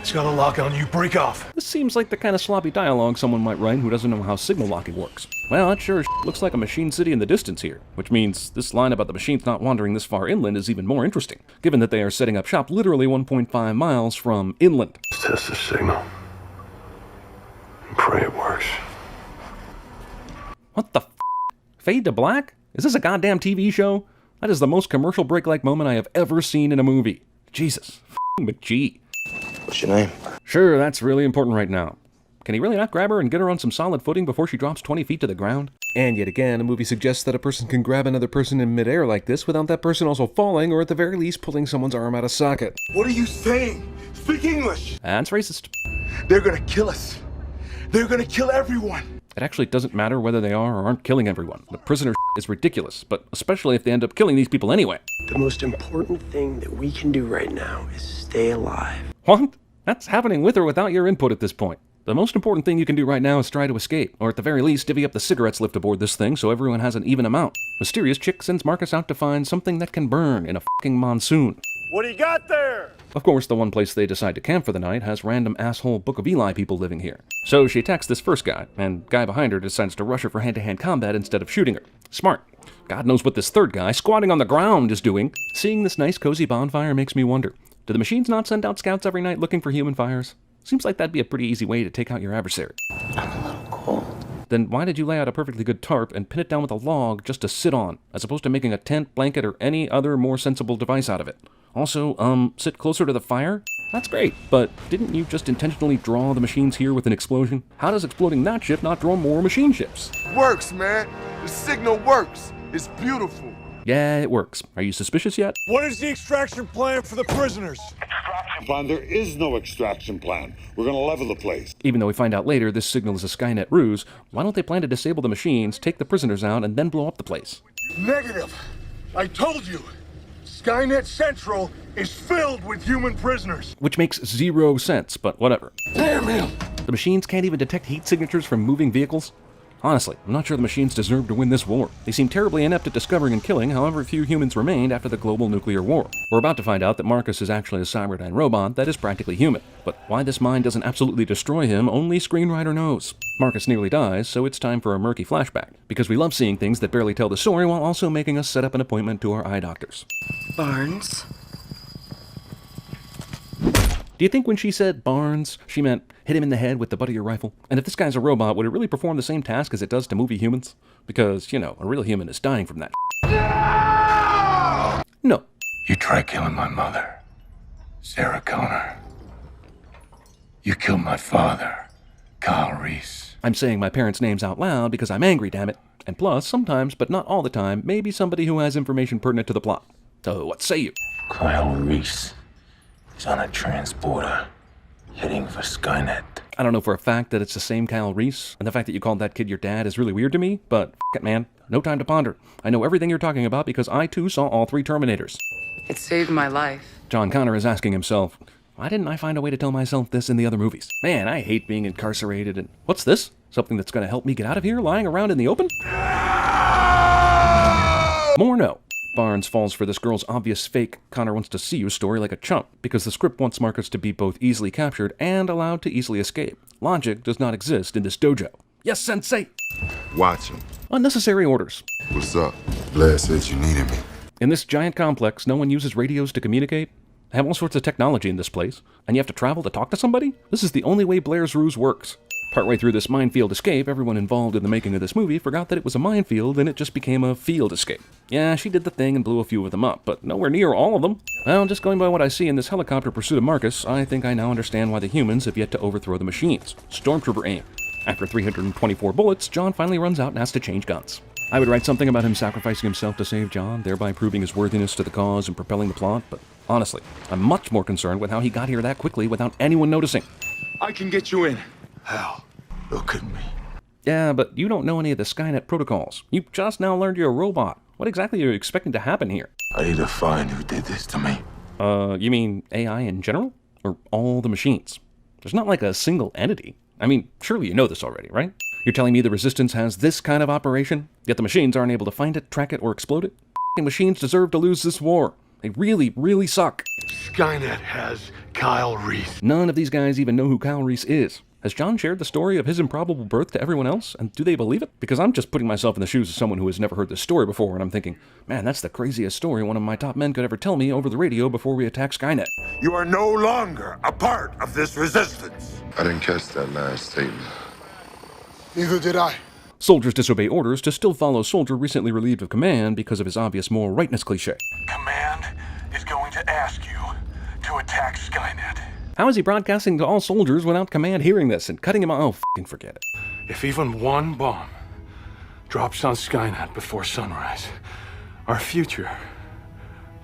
It's got a lock on you. Break off. This seems like the kind of sloppy dialogue someone might write who doesn't know how signal locking works. Well, that sure as looks like a machine city in the distance here, which means this line about the machines not wandering this far inland is even more interesting, given that they are setting up shop literally 1.5 miles from inland. Test the signal. Pray it works. What the f***? Fade to black? Is this a goddamn TV show? That is the most commercial break-like moment I have ever seen in a movie. Jesus f***ing McGee. What's your name? Sure, that's really important right now. Can he really not grab her and get her on some solid footing before she drops 20 feet to the ground? And yet again, a movie suggests that a person can grab another person in midair like this without that person also falling or at the very least pulling someone's arm out of socket. What are you saying? Speak English! That's racist. They're gonna kill us. They're gonna kill everyone. It actually doesn't matter whether they are or aren't killing everyone. The prisoner is ridiculous, but especially if they end up killing these people anyway. The most important thing that we can do right now is stay alive. What? That's happening with or without your input at this point. The most important thing you can do right now is try to escape, or at the very least divvy up the cigarettes left aboard this thing so everyone has an even amount. Mysterious chick sends Marcus out to find something that can burn in a fucking monsoon. What do you got there? Of course, the one place they decide to camp for the night has random asshole Book of Eli people living here. So she attacks this first guy, and guy behind her decides to rush her for hand-to-hand combat instead of shooting her. Smart. God knows what this third guy, squatting on the ground, is doing. Seeing this nice cozy bonfire makes me wonder, do the machines not send out scouts every night looking for human fires? Seems like that'd be a pretty easy way to take out your adversary. I'm a little cold. Then why did you lay out a perfectly good tarp and pin it down with a log just to sit on, as opposed to making a tent, blanket, or any other more sensible device out of it? Also, sit closer to the fire? That's great, but didn't you just intentionally draw the machines here with an explosion? How does exploding that ship not draw more machine ships? Works, man. The signal works. It's beautiful. Yeah, it works. Are you suspicious yet? What is the extraction plan for the prisoners? Extraction plan? There is no extraction plan. We're gonna level the place. Even though we find out later this signal is a Skynet ruse, why don't they plan to disable the machines, take the prisoners out, and then blow up the place? Negative. I told you. Skynet Central is filled with human prisoners. Which makes 0 sense, but whatever. Damn him! The machines can't even detect heat signatures from moving vehicles? Honestly, I'm not sure the machines deserve to win this war. They seem terribly inept at discovering and killing however few humans remained after the global nuclear war. We're about to find out that Marcus is actually a Cyberdyne robot that is practically human. But why this mine doesn't absolutely destroy him, only screenwriter knows. Marcus nearly dies, so it's time for a murky flashback. Because we love seeing things that barely tell the story while also making us set up an appointment to our eye doctors. Barnes? Do you think when she said Barnes, she meant hit him in the head with the butt of your rifle? And if this guy's a robot, would it really perform the same task as it does to movie humans? Because, you know, a real human is dying from that. No. You tried killing my mother, Sarah Connor. You killed my father, Kyle Reese. I'm saying my parents' names out loud because I'm angry, damn it. And plus, sometimes, but not all the time, maybe somebody who has information pertinent to the plot. So what say you? Kyle Reese is on a transporter heading for Skynet. I don't know for a fact that it's the same Kyle Reese, and the fact that you called that kid your dad is really weird to me, but f*** it, man. No time to ponder. I know everything you're talking about because I too saw all 3 Terminators. It saved my life. John Connor is asking himself, Why didn't I find a way to tell myself this in the other movies? Man, I hate being incarcerated and... What's this? Something that's gonna help me get out of here lying around in the open? More no. Barnes falls for this girl's obvious fake Connor wants to see you story like a chump because the script wants Marcus to be both easily captured and allowed to easily escape. Logic does not exist in this dojo. Yes, sensei! Watch him. Unnecessary orders. What's up? Blair said you needed me. In this giant complex, no one uses radios to communicate. They have all sorts of technology in this place, and you have to travel to talk to somebody? This is the only way Blair's ruse works. Partway through this minefield escape, everyone involved in the making of this movie forgot that it was a minefield and it just became a field escape. Yeah, she did the thing and blew a few of them up, but nowhere near all of them. Well, just going by what I see in this helicopter pursuit of Marcus, I think I now understand why the humans have yet to overthrow the machines. Stormtrooper aim. After 324 bullets, John finally runs out and has to change guns. I would write something about him sacrificing himself to save John, thereby proving his worthiness to the cause and propelling the plot, but honestly, I'm much more concerned with how he got here that quickly without anyone noticing. I can get you in. Hell, look at me. Yeah, but you don't know any of the Skynet protocols. You just now learned you're a robot. What exactly are you expecting to happen here? I need to find who did this to me. You mean AI in general? Or all the machines? There's not like a single entity. I mean, surely you know this already, right? You're telling me the Resistance has this kind of operation, yet the machines aren't able to find it, track it, or explode it? F***ing machines deserve to lose this war. They really, really suck. Skynet has Kyle Reese. None of these guys even know who Kyle Reese is. Has John shared the story of his improbable birth to everyone else, and do they believe it? Because I'm just putting myself in the shoes of someone who has never heard this story before, and I'm thinking, man, that's the craziest story one of my top men could ever tell me over the radio before we attack Skynet. You are no longer a part of this resistance. I didn't catch that last statement. Neither did I. Soldiers disobey orders to still follow soldier recently relieved of command because of his obvious moral rightness cliche. Command is going to ask you to attack Skynet. How is he broadcasting to all soldiers without command hearing this and cutting him off? Oh, f***ing forget it. If even one bomb drops on Skynet before sunrise, our future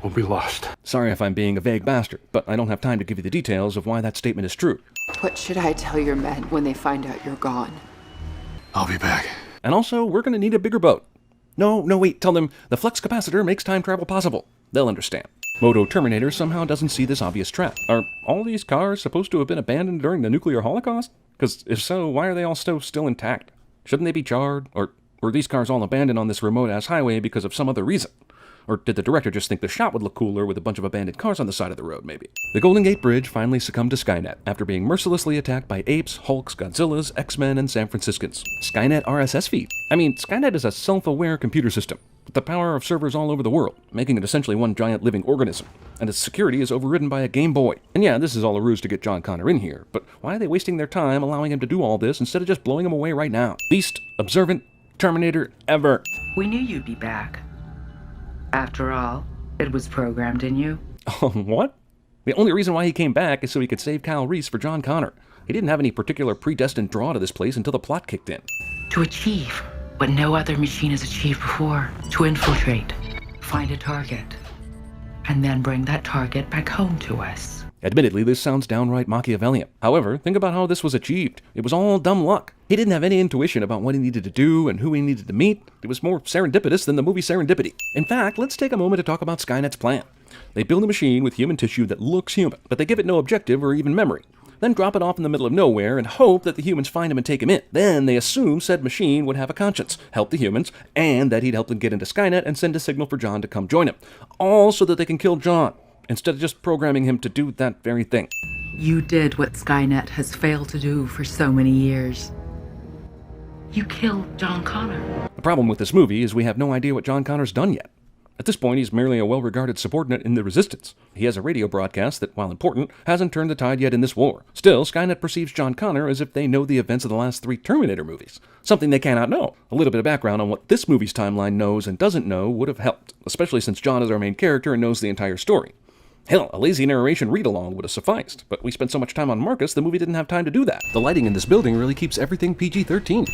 will be lost. Sorry if I'm being a vague bastard, but I don't have time to give you the details of why that statement is true. What should I tell your men when they find out you're gone? I'll be back. And also, we're going to need a bigger boat. No, wait, tell them the flux capacitor makes time travel possible. They'll understand. Moto Terminator somehow doesn't see this obvious trap. Are all these cars supposed to have been abandoned during the nuclear holocaust? Because if so, why are they all still intact? Shouldn't they be charred? Or were these cars all abandoned on this remote-ass highway because of some other reason? Or did the director just think the shot would look cooler with a bunch of abandoned cars on the side of the road, maybe? The Golden Gate Bridge finally succumbed to Skynet after being mercilessly attacked by apes, Hulks, Godzillas, X-Men, and San Franciscans. Skynet RSS feed. I mean, Skynet is a self-aware computer system with the power of servers all over the world, making it essentially one giant living organism. And its security is overridden by a Game Boy. And yeah, this is all a ruse to get John Connor in here, but why are they wasting their time allowing him to do all this instead of just blowing him away right now? Least observant Terminator ever. We knew you'd be back. After all, it was programmed in you. What? The only reason why he came back is so he could save Kyle Reese for John Connor. He didn't have any particular predestined draw to this place until the plot kicked in. To achieve what no other machine has achieved before. To infiltrate, find a target, and then bring that target back home to us. Admittedly, this sounds downright Machiavellian. However, think about how this was achieved. It was all dumb luck. He didn't have any intuition about what he needed to do and who he needed to meet. It was more serendipitous than the movie Serendipity. In fact, let's take a moment to talk about Skynet's plan. They build a machine with human tissue that looks human, but they give it no objective or even memory. Then drop it off in the middle of nowhere and hope that the humans find him and take him in. Then they assume said machine would have a conscience, help the humans, and that he'd help them get into Skynet and send a signal for John to come join him. All so that they can kill John, instead of just programming him to do that very thing. You did what Skynet has failed to do for so many years. You killed John Connor. The problem with this movie is we have no idea what John Connor's done yet. At this point, he's merely a well-regarded subordinate in the Resistance. He has a radio broadcast that, while important, hasn't turned the tide yet in this war. Still, Skynet perceives John Connor as if they know the events of the last 3 Terminator movies. Something they cannot know. A little bit of background on what this movie's timeline knows and doesn't know would have helped, especially since John is our main character and knows the entire story. Hell, a lazy narration read-along would have sufficed, but we spent so much time on Marcus, the movie didn't have time to do that. The lighting in this building really keeps everything PG-13.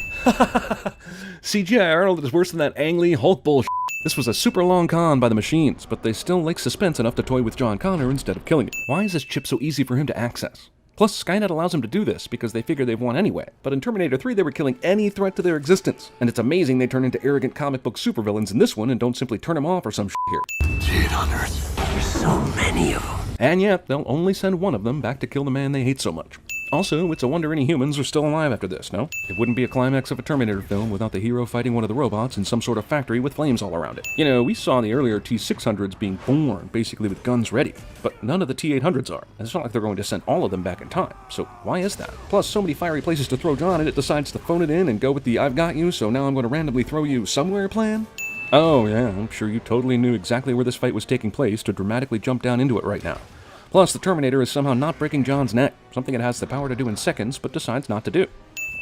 CGI Arnold is worse than that Ang Lee Hulk bullshit. This was a super long con by the machines, but they still like suspense enough to toy with John Connor instead of killing him. Why is this chip so easy for him to access? Plus, Skynet allows him to do this because they figure they've won anyway. But in Terminator 3, they were killing any threat to their existence. And it's amazing they turn into arrogant comic book supervillains in this one and don't simply turn them off or some shit here. Dead on Earth. There's so many of them. And yet, they'll only send one of them back to kill the man they hate so much. Also, it's a wonder any humans are still alive after this, no? It wouldn't be a climax of a Terminator film without the hero fighting one of the robots in some sort of factory with flames all around it. You know, we saw the earlier T-600s being born, basically with guns ready, but none of the T-800s are. And it's not like they're going to send all of them back in time, so why is that? Plus, so many fiery places to throw John, and it decides to phone it in and go with the I've got you, so now I'm going to randomly throw you somewhere plan? Oh yeah, I'm sure you totally knew exactly where this fight was taking place to dramatically jump down into it right now. Plus, the Terminator is somehow not breaking John's neck, something it has the power to do in seconds, but decides not to do.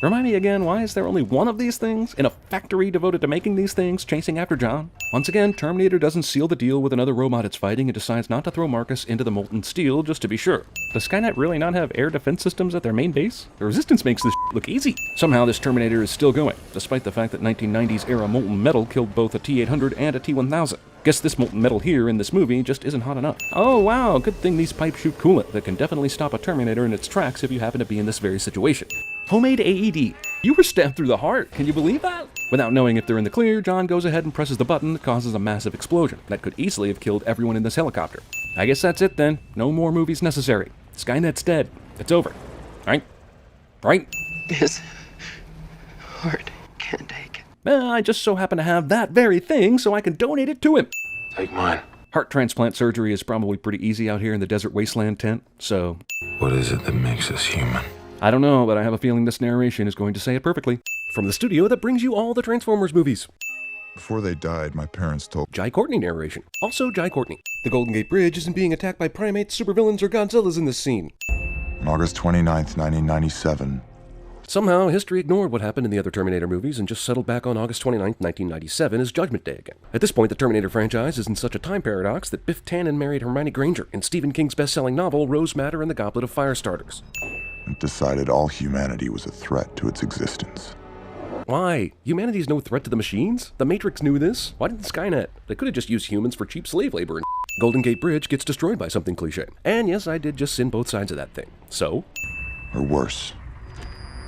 Remind me again, why is there only one of these things in a factory devoted to making these things, chasing after John? Once again, Terminator doesn't seal the deal with another robot it's fighting and decides not to throw Marcus into the molten steel just to be sure. Does Skynet really not have air defense systems at their main base? The Resistance makes this look easy. Somehow this Terminator is still going, despite the fact that 1990s era molten metal killed both a T-800 and a T-1000. Guess this molten metal here in this movie just isn't hot enough. Oh wow, good thing these pipes shoot coolant that can definitely stop a Terminator in its tracks if you happen to be in this very situation. Homemade AED. You were stabbed through the heart, can you believe that? Without knowing if they're in the clear, John goes ahead and presses the button that causes a massive explosion that could easily have killed everyone in this helicopter. I guess that's it then. No more movies necessary. Skynet's dead. It's over. Right? Right? His heart can't take it. I just so happen to have that very thing so I can donate it to him. Take mine. Heart transplant surgery is probably pretty easy out here in the desert wasteland tent, so... What is it that makes us human? I don't know, but I have a feeling this narration is going to say it perfectly. From the studio that brings you all the Transformers movies. Before they died, my parents told... Jai Courtney narration. Also Jai Courtney. The Golden Gate Bridge isn't being attacked by primates, supervillains, or Godzillas in this scene. On August 29th, 1997... Somehow, history ignored what happened in the other Terminator movies and just settled back on August 29th, 1997 as Judgment Day again. At this point, the Terminator franchise is in such a time paradox that Biff Tannen married Hermione Granger in Stephen King's best-selling novel Rose Madder and the Goblet of Fire Starters. It decided all humanity was a threat to its existence. Why? Humanity's no threat to the machines? The Matrix knew this. Why didn't Skynet? They could have just used humans for cheap slave labor and Golden Gate Bridge gets destroyed by something cliche. And yes, I did just sin both sides of that thing. So? Or worse.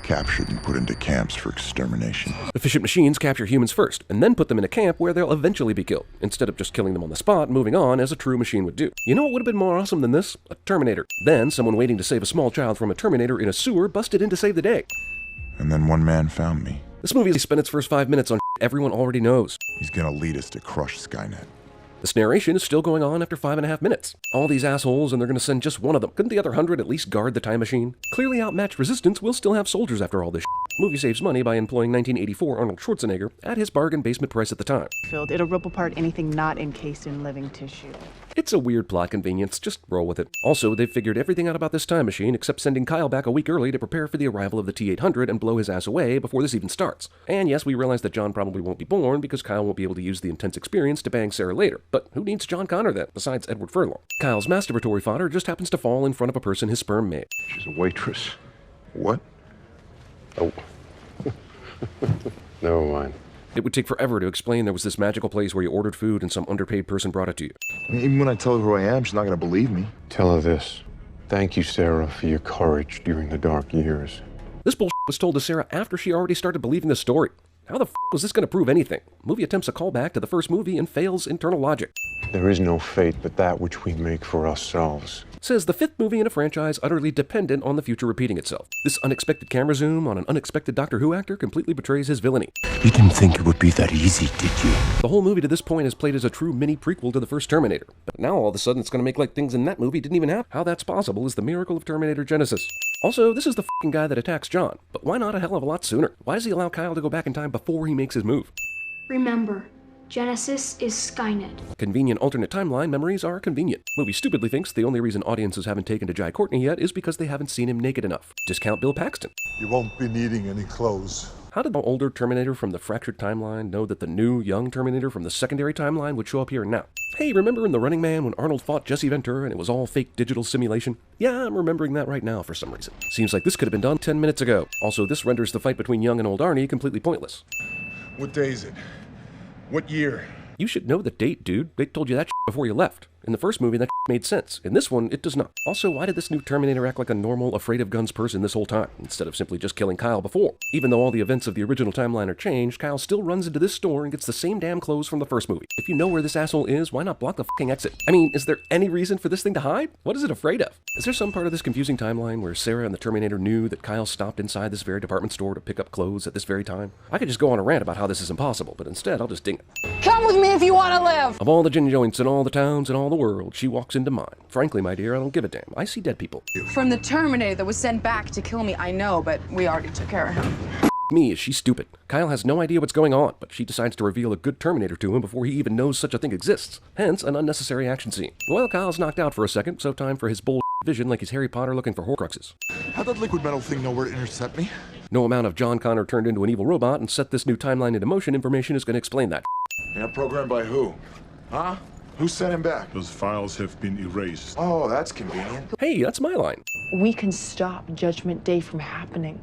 Captured and put into camps for extermination. Efficient machines capture humans first, and then put them in a camp where they'll eventually be killed, instead of just killing them on the spot, moving on as a true machine would do. You know what would have been more awesome than this? A Terminator. Then, someone waiting to save a small child from a Terminator in a sewer busted in to save the day. And then one man found me. This movie spent its first 5 minutes on everyone already knows. He's gonna lead us to crush Skynet. This narration is still going on after 5.5 minutes. All these assholes, and they're gonna send just one of them. Couldn't the other 100 at least guard the time machine? Clearly outmatched Resistance will still have soldiers after all this shit. Movie saves money by employing 1984 Arnold Schwarzenegger at his bargain basement price at the time. It'll rip apart anything not encased in living tissue. It's a weird plot convenience, just roll with it. Also, they've figured everything out about this time machine except sending Kyle back a week early to prepare for the arrival of the T-800 and blow his ass away before this even starts. And yes, we realize that John probably won't be born because Kyle won't be able to use the intense experience to bang Sarah later. But who needs John Connor then, besides Edward Furlong? Kyle's masturbatory fodder just happens to fall in front of a person his sperm made. She's a waitress. What? Oh. Never mind. It would take forever to explain there was this magical place where you ordered food and some underpaid person brought it to you. Even when I tell her who I am, she's not gonna believe me. Tell her this. Thank you, Sarah, for your courage during the dark years. This bullshit was told to Sarah after she already started believing the story. How the f was this going to prove anything? Movie attempts a callback to the first movie and fails internal logic. There is no fate but that which we make for ourselves. Says the fifth movie in a franchise utterly dependent on the future repeating itself. This unexpected camera zoom on an unexpected Doctor Who actor completely betrays his villainy. You didn't think it would be that easy, did you? The whole movie to this point is played as a true mini prequel to the first Terminator. But now all of a sudden it's going to make like things in that movie didn't even happen. How that's possible is the miracle of Terminator Genesis. Also, this is the f***ing guy that attacks John. But why not a hell of a lot sooner? Why does he allow Kyle to go back in time before he makes his move? Remember, Genesis is Skynet. Convenient alternate timeline memories are convenient. Movie stupidly thinks the only reason audiences haven't taken to Jai Courtney yet is because they haven't seen him naked enough. Discount Bill Paxton. You won't be needing any clothes. How did the older Terminator from the fractured timeline know that the new, young Terminator from the secondary timeline would show up here now? Hey, remember in The Running Man when Arnold fought Jesse Ventura and it was all fake digital simulation? Yeah, I'm remembering that right now for some reason. Seems like this could have been done 10 minutes ago. Also, this renders the fight between young and old Arnie completely pointless. What day is it? What year? You should know the date, dude. They told you that shit before you left. In the first movie, that made sense. In this one, it does not. Also, why did this new Terminator act like a normal, afraid-of-guns person this whole time, instead of simply just killing Kyle before? Even though all the events of the original timeline are changed, Kyle still runs into this store and gets the same damn clothes from the first movie. If you know where this asshole is, why not block the fucking exit? I mean, is there any reason for this thing to hide? What is it afraid of? Is there some part of this confusing timeline where Sarah and the Terminator knew that Kyle stopped inside this very department store to pick up clothes at this very time? I could just go on a rant about how this is impossible, but instead I'll just ding it. Come with me if you want to live. Of all the gin joints in all the towns in all the world, she walks into mine. Frankly, my dear, I don't give a damn. I see dead people. From the Terminator that was sent back to kill me, I know, but we already took care of him. Me, is she stupid? Kyle has no idea what's going on, but she decides to reveal a good Terminator to him before he even knows such a thing exists. Hence, an unnecessary action scene. Well, Kyle's knocked out for a second, so time for his bull vision like he's Harry Potter looking for Horcruxes. How'd that liquid metal thing know where to intercept me? No amount of John Connor turned into an evil robot and set this new timeline into motion information is going to explain that. Yeah, programmed by who? Huh? Who sent him back? Those files have been erased. Oh, that's convenient. Hey, that's my line. We can stop Judgment Day from happening.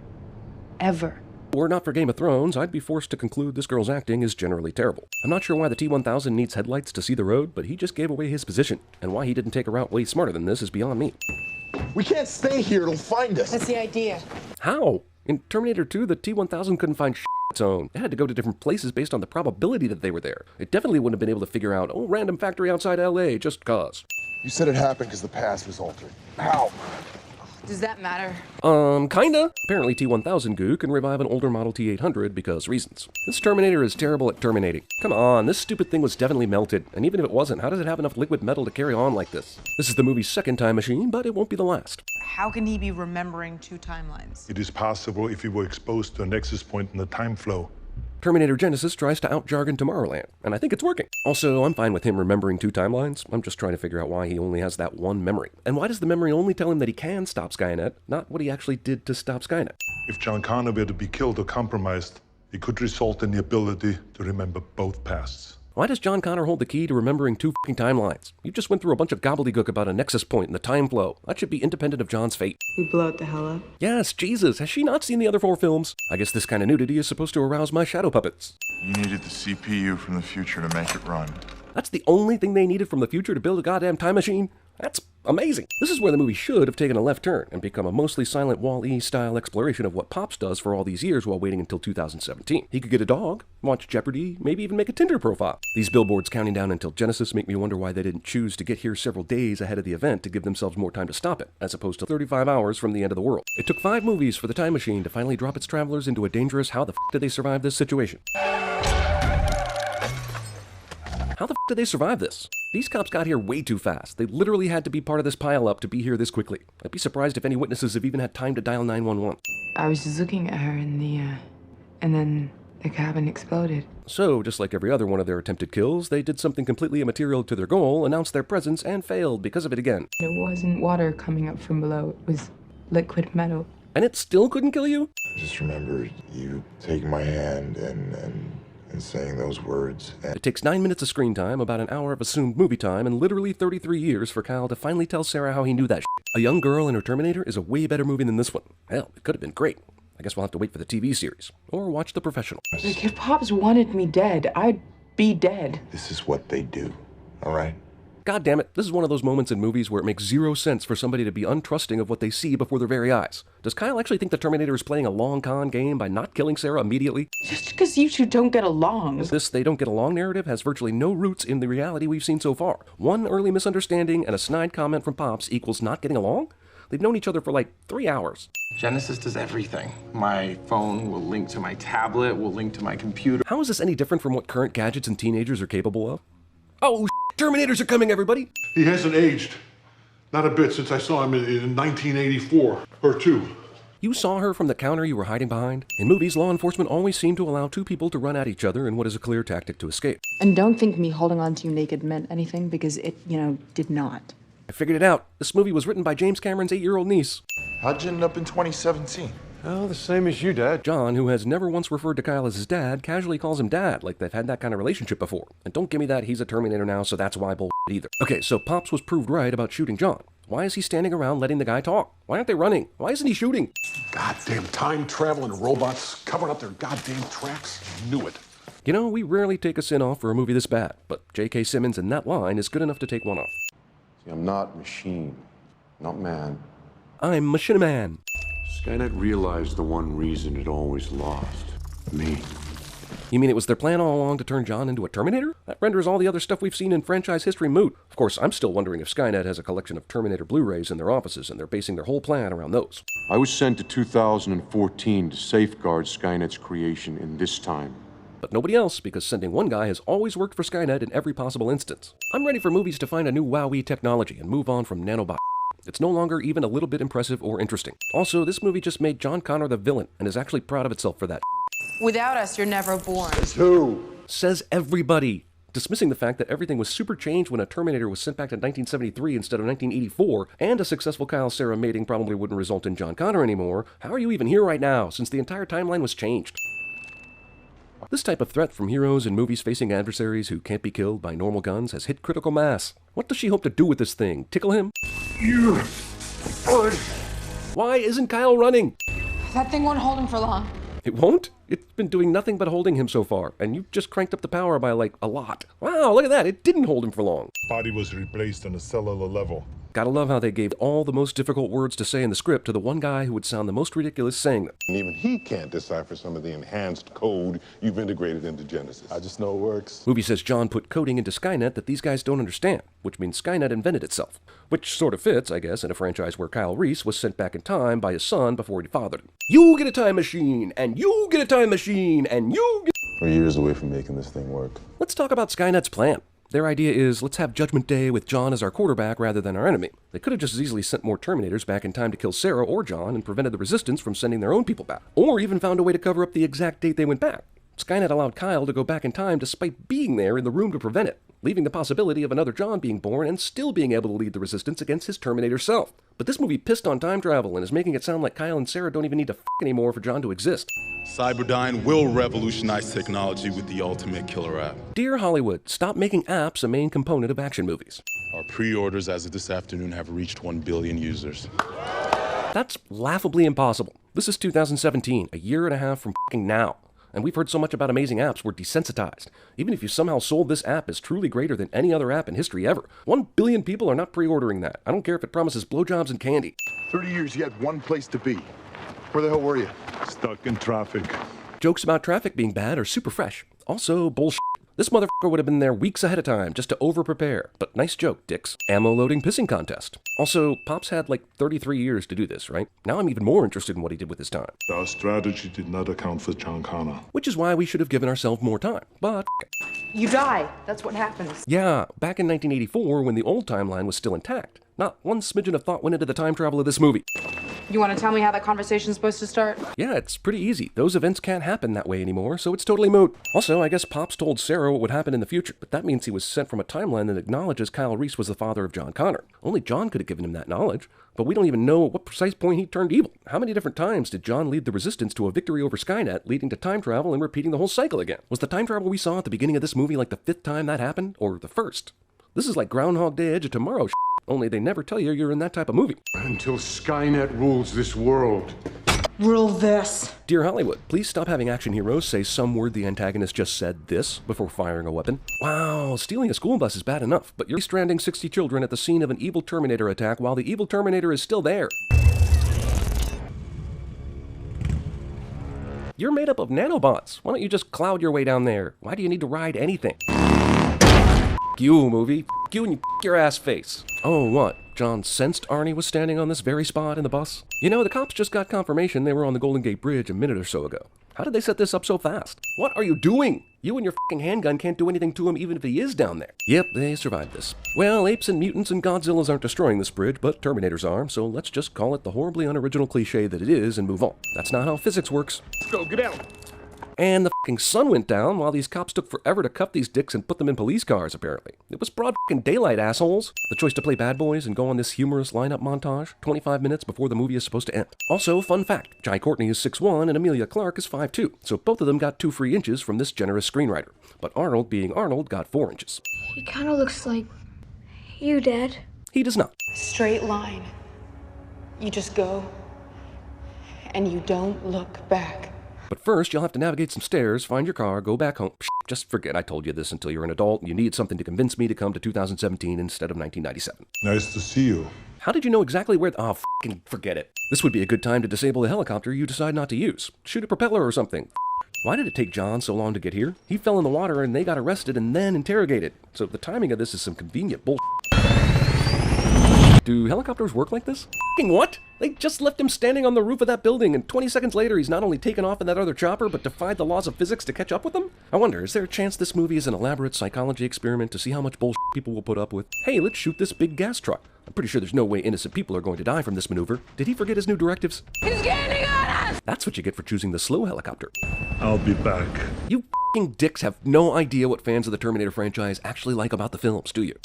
Ever. Were it not for Game of Thrones, I'd be forced to conclude this girl's acting is generally terrible. I'm not sure why the T-1000 needs headlights to see the road, but he just gave away his position. And why he didn't take a route way smarter than this is beyond me. We can't stay here, it'll find us. That's the idea. How? In Terminator 2, the T-1000 couldn't find shit its own. It had to go to different places based on the probability that they were there. It definitely wouldn't have been able to figure out, oh, random factory outside LA, just cause. You said it happened because the past was altered. How? Does that matter? Kinda. Apparently T-1000 goo can revive an older model T-800 because reasons. This Terminator is terrible at terminating. Come on, this stupid thing was definitely melted, and even if it wasn't, how does it have enough liquid metal to carry on like this? This is the movie's second time machine, but it won't be the last. How can he be remembering two timelines? It is possible if he were exposed to a nexus point in the time flow. Terminator Genesis tries to out-jargon Tomorrowland, and I think it's working. Also, I'm fine with him remembering two timelines. I'm just trying to figure out why he only has that one memory. And why does the memory only tell him that he can stop Skynet, not what he actually did to stop Skynet? If John Connor were to be killed or compromised, it could result in the ability to remember both pasts. Why does John Connor hold the key to remembering two fucking timelines? You just went through a bunch of gobbledygook about a nexus point in the time flow. That should be independent of John's fate. We blow it the hell up. Yes, Jesus, has she not seen the other 4 films? I guess this kind of nudity is supposed to arouse my shadow puppets. You needed the CPU from the future to make it run. That's the only thing they needed from the future to build a goddamn time machine? That's amazing. This is where the movie should have taken a left turn and become a mostly silent Wall-E style exploration of what Pops does for all these years while waiting until 2017. He could get a dog, watch Jeopardy, maybe even make a Tinder profile. These billboards counting down until Genesis make me wonder why they didn't choose to get here several days ahead of the event to give themselves more time to stop it, as opposed to 35 hours from the end of the world. It took 5 movies for the time machine to finally drop its travelers into a dangerous how the f did they survive this situation? How the f did they survive this? These cops got here way too fast. They literally had to be part of this pile-up to be here this quickly. I'd be surprised if any witnesses have even had time to dial 911. I was just looking at her in the, and then the cabin exploded. So, just like every other one of their attempted kills, they did something completely immaterial to their goal, announced their presence, and failed because of it again. It wasn't water coming up from below, it was liquid metal. And it still couldn't kill you? Just remember you taking my hand and saying those words. It takes 9 minutes of screen time, about an hour of assumed movie time, and literally 33 years for Kyle to finally tell Sarah how he knew that shit. A Young Girl and Her Terminator is a way better movie than this one. Hell, it could have been great. I guess we'll have to wait for the TV series, or watch The Professional. Like, if Pops wanted me dead, I'd be dead. This is what they do, all right? God damn it, this is one of those moments in movies where it makes zero sense for somebody to be untrusting of what they see before their very eyes. Does Kyle actually think the Terminator is playing a long con game by not killing Sarah immediately? Just because you two don't get along. This they don't get along narrative has virtually no roots in the reality we've seen so far. One early misunderstanding and a snide comment from Pops equals not getting along? They've known each other for like 3 hours. Genesis does everything. My phone will link to my tablet, will link to my computer. How is this any different from what current gadgets and teenagers are capable of? Oh, Terminators are coming, everybody! He hasn't aged. Not a bit since I saw him in 1984 or 2. You saw her from the counter you were hiding behind? In movies, law enforcement always seem to allow 2 people to run at each other in what is a clear tactic to escape. And don't think me holding on to you naked meant anything, because it, did not. I figured it out. This movie was written by James Cameron's 8-year-old niece. How'd you end up in 2017? Oh, the same as you, Dad. John, who has never once referred to Kyle as his dad, casually calls him Dad, like they've had that kind of relationship before. And don't give me that he's a Terminator now, so that's why bull either. Okay, so Pops was proved right about shooting John. Why is he standing around letting the guy talk? Why aren't they running? Why isn't he shooting? Goddamn time-traveling robots covering up their goddamn tracks. Knew it. You know, we rarely take a sin off for a movie this bad, but J.K. Simmons in that line is good enough to take one off. See, I'm not machine, not man. I'm Machine Man. Skynet realized the one reason it always lost. Me. You mean it was their plan all along to turn John into a Terminator? That renders all the other stuff we've seen in franchise history moot. Of course, I'm still wondering if Skynet has a collection of Terminator Blu-rays in their offices and they're basing their whole plan around those. I was sent to 2014 to safeguard Skynet's creation in this time. But nobody else, because sending one guy has always worked for Skynet in every possible instance. I'm ready for movies to find a new wowee technology and move on from nanobot. It's no longer even a little bit impressive or interesting. Also, this movie just made John Connor the villain and is actually proud of itself for that. Without us, you're never born. Who? Says everybody. Dismissing the fact that everything was super changed when a Terminator was sent back to 1973 instead of 1984, and a successful Kyle-Sarah mating probably wouldn't result in John Connor anymore, how are you even here right now, since the entire timeline was changed? This type of threat from heroes in movies facing adversaries who can't be killed by normal guns has hit critical mass. What does she hope to do with this thing? Tickle him? Why isn't Kyle running? That thing won't hold him for long. It won't? It's been doing nothing but holding him so far, and you just cranked up the power by, like, a lot. Wow, look at that, it didn't hold him for long. Body was replaced on a cellular level. Gotta love how they gave all the most difficult words to say in the script to the one guy who would sound the most ridiculous saying them. And even he can't decipher some of the enhanced code you've integrated into Genesis. I just know it works. Movie says John put coding into Skynet that these guys don't understand, which means Skynet invented itself. Which sort of fits, I guess, in a franchise where Kyle Reese was sent back in time by his son before he fathered him. You get a time machine, and you get a time machine, and you get... We're years away from making this thing work. Let's talk about Skynet's plan. Their idea is, let's have Judgment Day with John as our quarterback rather than our enemy. They could have just as easily sent more Terminators back in time to kill Sarah or John and prevented the Resistance from sending their own people back. Or even found a way to cover up the exact date they went back. Skynet allowed Kyle to go back in time despite being there in the room to prevent it, leaving the possibility of another John being born and still being able to lead the Resistance against his Terminator self. But this movie pissed on time travel and is making it sound like Kyle and Sarah don't even need to f*** anymore for John to exist. Cyberdyne will revolutionize technology with the ultimate killer app. Dear Hollywood, stop making apps a main component of action movies. Our pre-orders as of this afternoon have reached 1 billion users. That's laughably impossible. This is 2017, a year and a half from f***ing now. And we've heard so much about amazing apps, we're desensitized. Even if you somehow sold this app as truly greater than any other app in history ever, 1 billion people are not pre-ordering that. I don't care if it promises blowjobs and candy. 30 years, you had one place to be. Where the hell were you? Stuck in traffic. Jokes about traffic being bad are super fresh. Also, bullshit. This motherfucker would have been there weeks ahead of time just to over-prepare. But nice joke, dicks. Ammo loading pissing contest. Also, Pops had like 33 years to do this, right? Now I'm even more interested in what he did with his time. Our strategy did not account for John Connor. Which is why we should have given ourselves more time. But You die. That's what happens. yeah, back in 1984 when the old timeline was still intact. Not one smidgen of thought went into the time travel of this movie. You want to tell me how that conversation's supposed to start? Yeah, it's pretty easy. Those events can't happen that way anymore, so it's totally moot. Also, I guess Pops told Sarah what would happen in the future, but that means he was sent from a timeline that acknowledges Kyle Reese was the father of John Connor. Only John could have given him that knowledge, but we don't even know at what precise point he turned evil. How many different times did John lead the Resistance to a victory over Skynet, leading to time travel and repeating the whole cycle again? Was the time travel we saw at the beginning of this movie like the 5th time that happened, or the 1st? This is like Groundhog Day Edge of Tomorrow shit. Only they never tell you you're in that type of movie. Until Skynet rules this world. Rule this. Dear Hollywood, please stop having action heroes say some word the antagonist just said this before firing a weapon. Wow, stealing a school bus is bad enough, but you're stranding 60 children at the scene of an evil Terminator attack while the evil Terminator is still there. You're made up of nanobots. Why don't you just cloud your way down there? Why do you need to ride anything? F*** you, movie. F*** you and you f*** your ass face. Oh, what? John sensed Arnie was standing on this very spot in the bus? You know, the cops just got confirmation they were on the Golden Gate Bridge a minute or so ago. How did they set this up so fast? What are you doing? You and your f***ing handgun can't do anything to him even if he is down there. Yep, they survived this. Well, apes and mutants and Godzillas aren't destroying this bridge, but Terminators are, so let's just call it the horribly unoriginal cliche that it is and move on. That's not how physics works. Let's go, get out. And the f***ing sun went down while these cops took forever to cuff these dicks and put them in police cars, apparently. It was broad f***ing daylight, assholes. The choice to play bad boys and go on this humorous lineup montage 25 minutes before the movie is supposed to end. Also, fun fact, Jai Courtney is 6'1" and Amelia Clarke is 5'2", so both of them got 2 free inches from this generous screenwriter. But Arnold, being Arnold, got 4 inches. He kind of looks like you, Dad. He does not. Straight line. You just go, and you don't look back. But first, you'll have to navigate some stairs, find your car, go back home. Psh, just forget I told you this until you're an adult. You need something to convince me to come to 2017 instead of 1997. Nice to see you. How did you know exactly where... Oh, f***ing forget it. This would be a good time to disable the helicopter you decide not to use. Shoot a propeller or something. Why did it take John so long to get here? He fell in the water and they got arrested and then interrogated. So the timing of this is some convenient bull. Do helicopters work like this? F***ing what? They just left him standing on the roof of that building, and 20 seconds later he's not only taken off in that other chopper, but defied the laws of physics to catch up with them? I wonder, is there a chance this movie is an elaborate psychology experiment to see how much bullshit people will put up with? Hey, let's shoot this big gas truck. I'm pretty sure there's no way innocent people are going to die from this maneuver. Did he forget his new directives? He's getting on us! That's what you get for choosing the slow helicopter. I'll be back. You f***ing dicks have no idea what fans of the Terminator franchise actually like about the films, do you?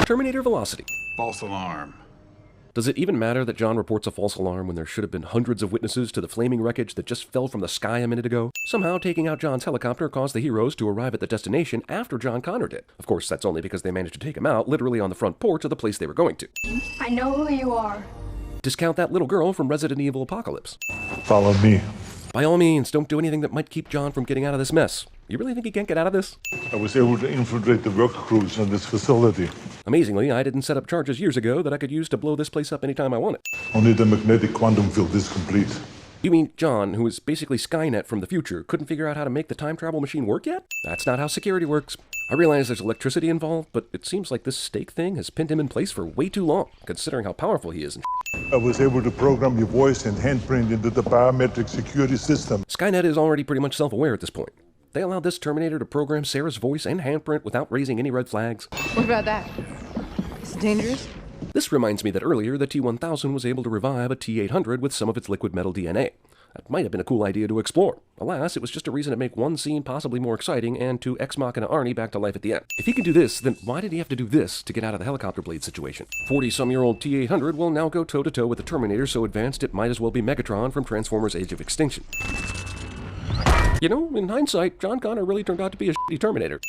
Terminator Velocity. False alarm. Does it even matter that John reports a false alarm when there should have been hundreds of witnesses to the flaming wreckage that just fell from the sky a minute ago? Somehow taking out John's helicopter caused the heroes to arrive at the destination after John Connor did. Of course, that's only because they managed to take him out literally on the front porch of the place they were going to. I know who you are. Discount that little girl from Resident Evil Apocalypse. Follow me. By all means, don't do anything that might keep John from getting out of this mess. You really think he can't get out of this? I was able to infiltrate the work crews in this facility. Amazingly, I didn't set up charges years ago that I could use to blow this place up anytime I wanted. Only the magnetic quantum field is complete. You mean John, who is basically Skynet from the future, couldn't figure out how to make the time travel machine work yet? That's not how security works. I realize there's electricity involved, but it seems like this stake thing has pinned him in place for way too long, considering how powerful he is and I was able to program your voice and handprint into the biometric security system. Skynet is already pretty much self-aware at this point. They allowed this Terminator to program Sarah's voice and handprint without raising any red flags. What about that? Is it dangerous? This reminds me that earlier the T-1000 was able to revive a T-800 with some of its liquid metal DNA. That might have been a cool idea to explore. Alas, it was just a reason to make one scene possibly more exciting and to Ex Machina Arnie back to life at the end. If he can do this, then why did he have to do this to get out of the helicopter blade situation? 40-some-year-old T-800 will now go toe-to-toe with the Terminator so advanced it might as well be Megatron from Transformers Age of Extinction. You know, in hindsight, John Connor really turned out to be a shitty Terminator.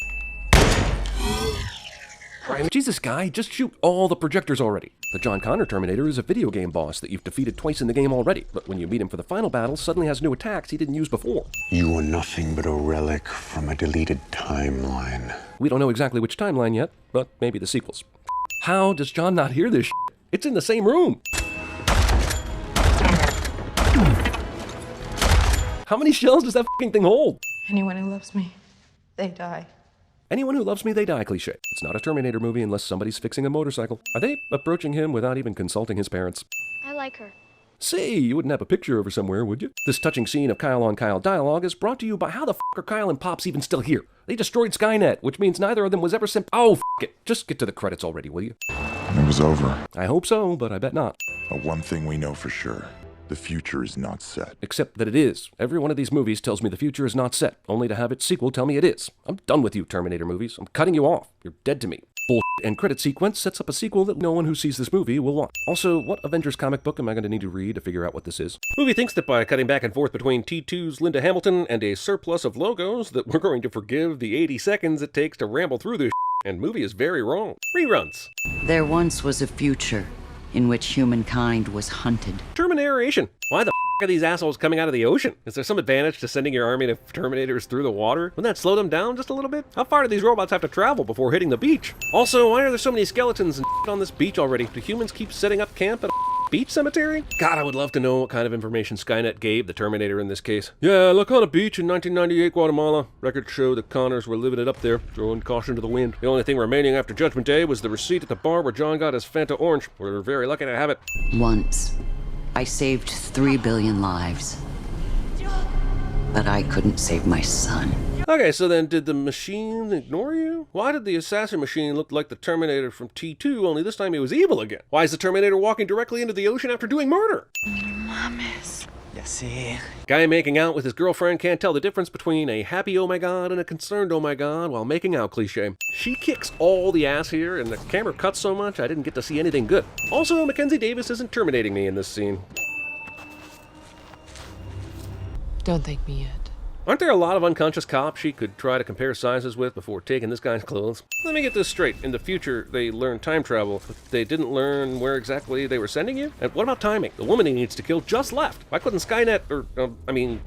Jesus, guy, just shoot all the projectors already. The John Connor Terminator is a video game boss that you've defeated twice in the game already, but when you meet him for the final battle, suddenly has new attacks he didn't use before. You are nothing but a relic from a deleted timeline. We don't know exactly which timeline yet, but maybe the sequels. How does John not hear this shit? It's in the same room. How many shells does that fucking thing hold? Anyone who loves me, they die. Anyone who loves me, they die cliché. It's not a Terminator movie unless somebody's fixing a motorcycle. Are they approaching him without even consulting his parents? I like her. Say, you wouldn't have a picture of her somewhere, would you? This touching scene of Kyle on Kyle dialogue is brought to you by how the f*** are Kyle and Pops even still here? They destroyed Skynet, which means neither of them was ever sent. Oh, f*** it. Just get to the credits already, will you? It was over. I hope so, but I bet not. But one thing we know for sure. The future is not set. Except that it is. Every one of these movies tells me the future is not set, only to have its sequel tell me it is. I'm done with you, Terminator movies. I'm cutting you off. You're dead to me. Bullshit and credit sequence sets up a sequel that no one who sees this movie will want. Also, what Avengers comic book am I going to need to read to figure out what this is? Movie thinks that by cutting back and forth between T2's Linda Hamilton and a surplus of logos that we're going to forgive the 80 seconds it takes to ramble through this and movie is very wrong. Reruns. There once was a future in which humankind was hunted. Terminaration. Why the are these assholes coming out of the ocean? Is there some advantage to sending your army of Terminators through the water? Wouldn't that slow them down just a little bit? How far do these robots have to travel before hitting the beach? Also, why are there so many skeletons and on this beach already? Do humans keep setting up camp at a beach cemetery? God, I would love to know what kind of information Skynet gave the Terminator in this case. Yeah, look on a beach in 1998 Guatemala. Records show the Connors were living it up there, throwing caution to the wind. The only thing remaining after Judgment Day was the receipt at the bar where John got his Fanta Orange. We're very lucky to have it. Once, I saved 3 billion lives. But I couldn't save my son. Okay, so then did the machine ignore you? Why did the assassin machine look like the Terminator from T2, only this time he was evil again? Why is the Terminator walking directly into the ocean after doing murder? Mames. Ya sé. Guy making out with his girlfriend can't tell the difference between a happy oh my god and a concerned oh my god while making out cliche. She kicks all the ass here and the camera cuts so much I didn't get to see anything good. Also, Mackenzie Davis isn't terminating me in this scene. Don't thank me yet. Aren't there a lot of unconscious cops she could try to compare sizes with before taking this guy's clothes? Let me get this straight. In the future, they learned time travel, but they didn't learn where exactly they were sending you? And what about timing? The woman he needs to kill just left. Why couldn't Skynet, or,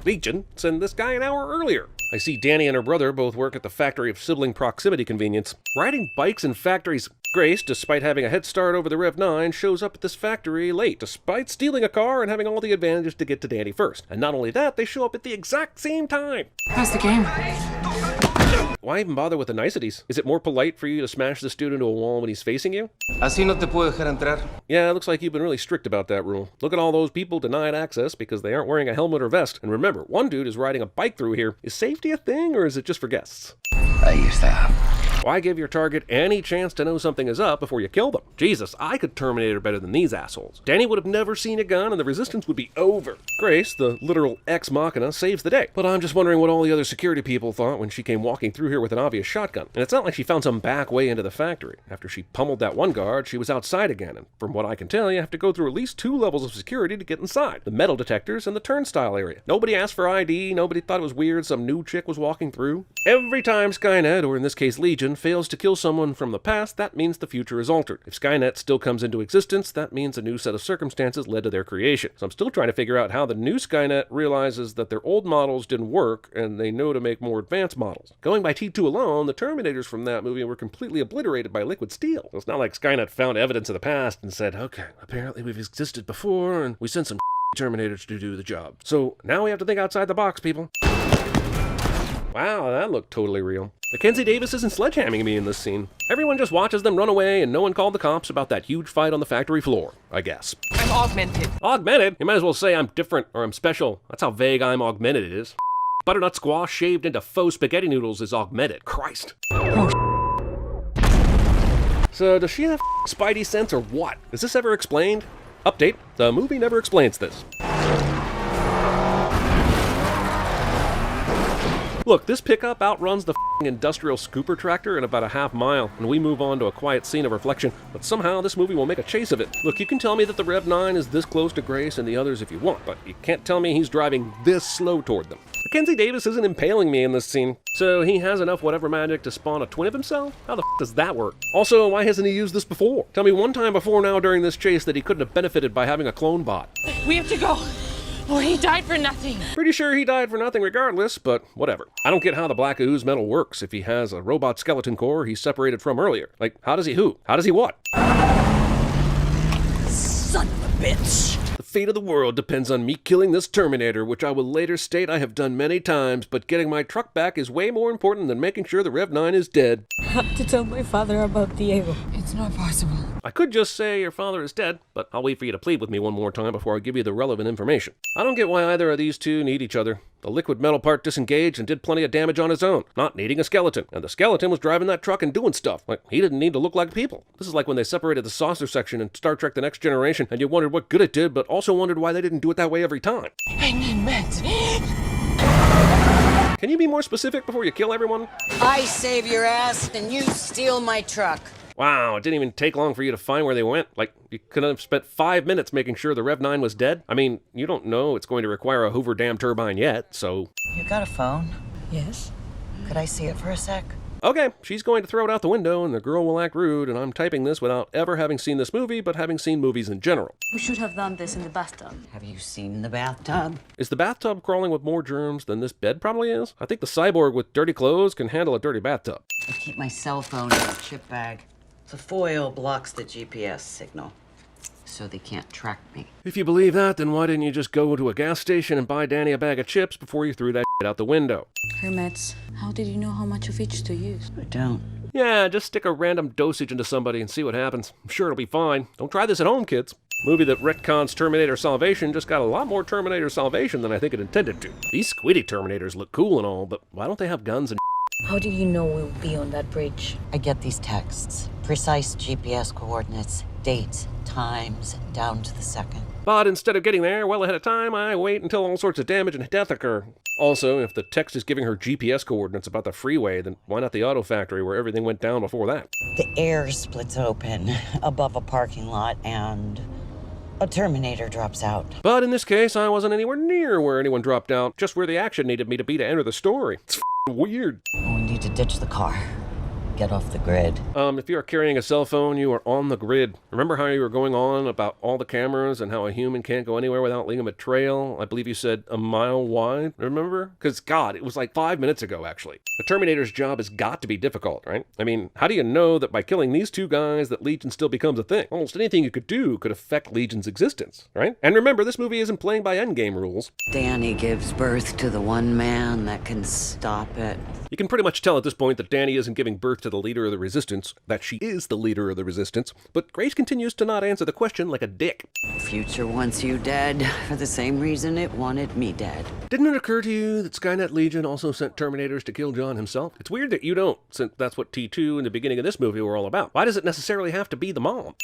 Legion, send this guy an hour earlier? I see Danny and her brother both work at the factory of sibling proximity convenience. Riding bikes in factories. Grace, despite having a head start over the Rev 9, shows up at this factory late, despite stealing a car and having all the advantages to get to Danny first. And not only that, they show up at the exact same time. How's the game? Why even bother with the niceties? Is it more polite for you to smash this dude into a wall when he's facing you? Así no te puedo dejar entrar. Yeah, it looks like you've been really strict about that rule. Look at all those people denied access because they aren't wearing a helmet or vest. And remember, one dude is riding a bike through here. Is safety a thing, or is it just for guests? Ahí está. Why give your target any chance to know something is up before you kill them? Jesus, I could Terminator better than these assholes. Danny would have never seen a gun and the resistance would be over. Grace, the literal ex machina, saves the day. But I'm just wondering what all the other security people thought when she came walking through here with an obvious shotgun. And it's not like she found some back way into the factory. After she pummeled that one guard, she was outside again. And from what I can tell, you have to go through at least 2 levels of security to get inside. The metal detectors and the turnstile area. Nobody asked for ID, nobody thought it was weird some new chick was walking through. Every time Skynet, or in this case Legion, fails to kill someone from the past, that means the future is altered. If Skynet still comes into existence, that means a new set of circumstances led to their creation. So I'm still trying to figure out how the new Skynet realizes that their old models didn't work and they know to make more advanced models. Going by T2 alone, the Terminators from that movie were completely obliterated by liquid steel. So it's not like Skynet found evidence of the past and said, okay, apparently we've existed before and we sent some Terminators to do the job. So now we have to think outside the box, people. Wow, that looked totally real. Mackenzie Davis isn't sledgehamming me in this scene. Everyone just watches them run away and no one called the cops about that huge fight on the factory floor, I guess. I'm augmented. Augmented? You might as well say I'm different or I'm special. That's how vague I'm augmented is. Butternut squash shaved into faux spaghetti noodles is augmented. Christ. So does she have spidey sense or what? Is this ever explained? Update, the movie never explains this. Look, this pickup outruns the industrial scooper tractor in about a half mile, and we move on to a quiet scene of reflection, but somehow this movie will make a chase of it. Look, you can tell me that the Rev 9 is this close to Grace and the others if you want, but you can't tell me he's driving this slow toward them. Mackenzie Davis isn't impaling me in this scene, so he has enough whatever magic to spawn a twin of himself? How the does that work? Also, why hasn't he used this before? Tell me one time before now during this chase that he couldn't have benefited by having a clone bot. We have to go. Or he died for nothing. Pretty sure he died for nothing regardless, but whatever. I don't get how the black ooze metal works if he has a robot skeleton core he's separated from earlier. Like, how does he who? How does he what? Son of a bitch. The fate of the world depends on me killing this Terminator, which I will later state I have done many times, but getting my truck back is way more important than making sure the Rev 9 is dead. I have to tell my father about Diego. It's not possible. I could just say your father is dead, but I'll wait for you to plead with me one more time before I give you the relevant information. I don't get why either of these two need each other. The liquid metal part disengaged and did plenty of damage on his own, not needing a skeleton. And the skeleton was driving that truck and doing stuff. Like, he didn't need to look like people. This is like when they separated the saucer section in Star Trek The Next Generation, and you wondered what good it did, but also wondered why they didn't do it that way every time. I need meds. Can you be more specific before you kill everyone? I save your ass and you steal my truck. Wow, it didn't even take long for you to find where they went. Like, you could have spent 5 minutes making sure the Rev 9 was dead. I mean, you don't know it's going to require a Hoover Dam turbine yet, so... You got a phone? Yes. Could I see it for a sec? Okay, she's going to throw it out the window and the girl will act rude, and I'm typing this without ever having seen this movie, but having seen movies in general. We should have done this in the bathtub. Have you seen the bathtub? Is the bathtub crawling with more germs than this bed probably is? I think the cyborg with dirty clothes can handle a dirty bathtub. I keep my cell phone in a chip bag. The foil blocks the GPS signal, so they can't track me. If you believe that, then why didn't you just go to a gas station and buy Danny a bag of chips before you threw that shit out the window? Her meds. How did you know how much of each to use? I don't. Yeah, just stick a random dosage into somebody and see what happens. I'm sure it'll be fine. Don't try this at home, kids. Movie that retcons Terminator Salvation just got a lot more Terminator Salvation than I think it intended to. These squiddy Terminators look cool and all, but why don't they have guns and How did you know we'll be on that bridge? I get these texts. Precise GPS coordinates, dates, times, down to the second. But instead of getting there well ahead of time, I wait until all sorts of damage and death occur. Also, if the text is giving her GPS coordinates about the freeway, then why not the auto factory where everything went down before that? The air splits open above a parking lot and A Terminator drops out. But in this case, I wasn't anywhere near where anyone dropped out, just where the action needed me to be to enter the story. It's weird. We need to ditch the car. Get off the grid. If you are carrying a cell phone, you are on the grid. Remember how you were going on about all the cameras and how a human can't go anywhere without leaving a trail? I believe you said a mile wide, remember? Because, God, it was like 5 minutes ago, actually. The Terminator's job has got to be difficult, right? I mean, how do you know that by killing these two guys that Legion still becomes a thing? Almost anything you could do could affect Legion's existence, right? And remember, this movie isn't playing by endgame rules. Danny gives birth to the one man that can stop it. You can pretty much tell at this point that Danny isn't giving birth to the leader of the Resistance, that she is the leader of the Resistance, but Grace continues to not answer the question like a dick. Future wants you dead for the same reason it wanted me dead. Didn't it occur to you that Skynet Legion also sent Terminators to kill John himself? It's weird that you don't, since that's what T2 in the beginning of this movie were all about. Why does it necessarily have to be the mom?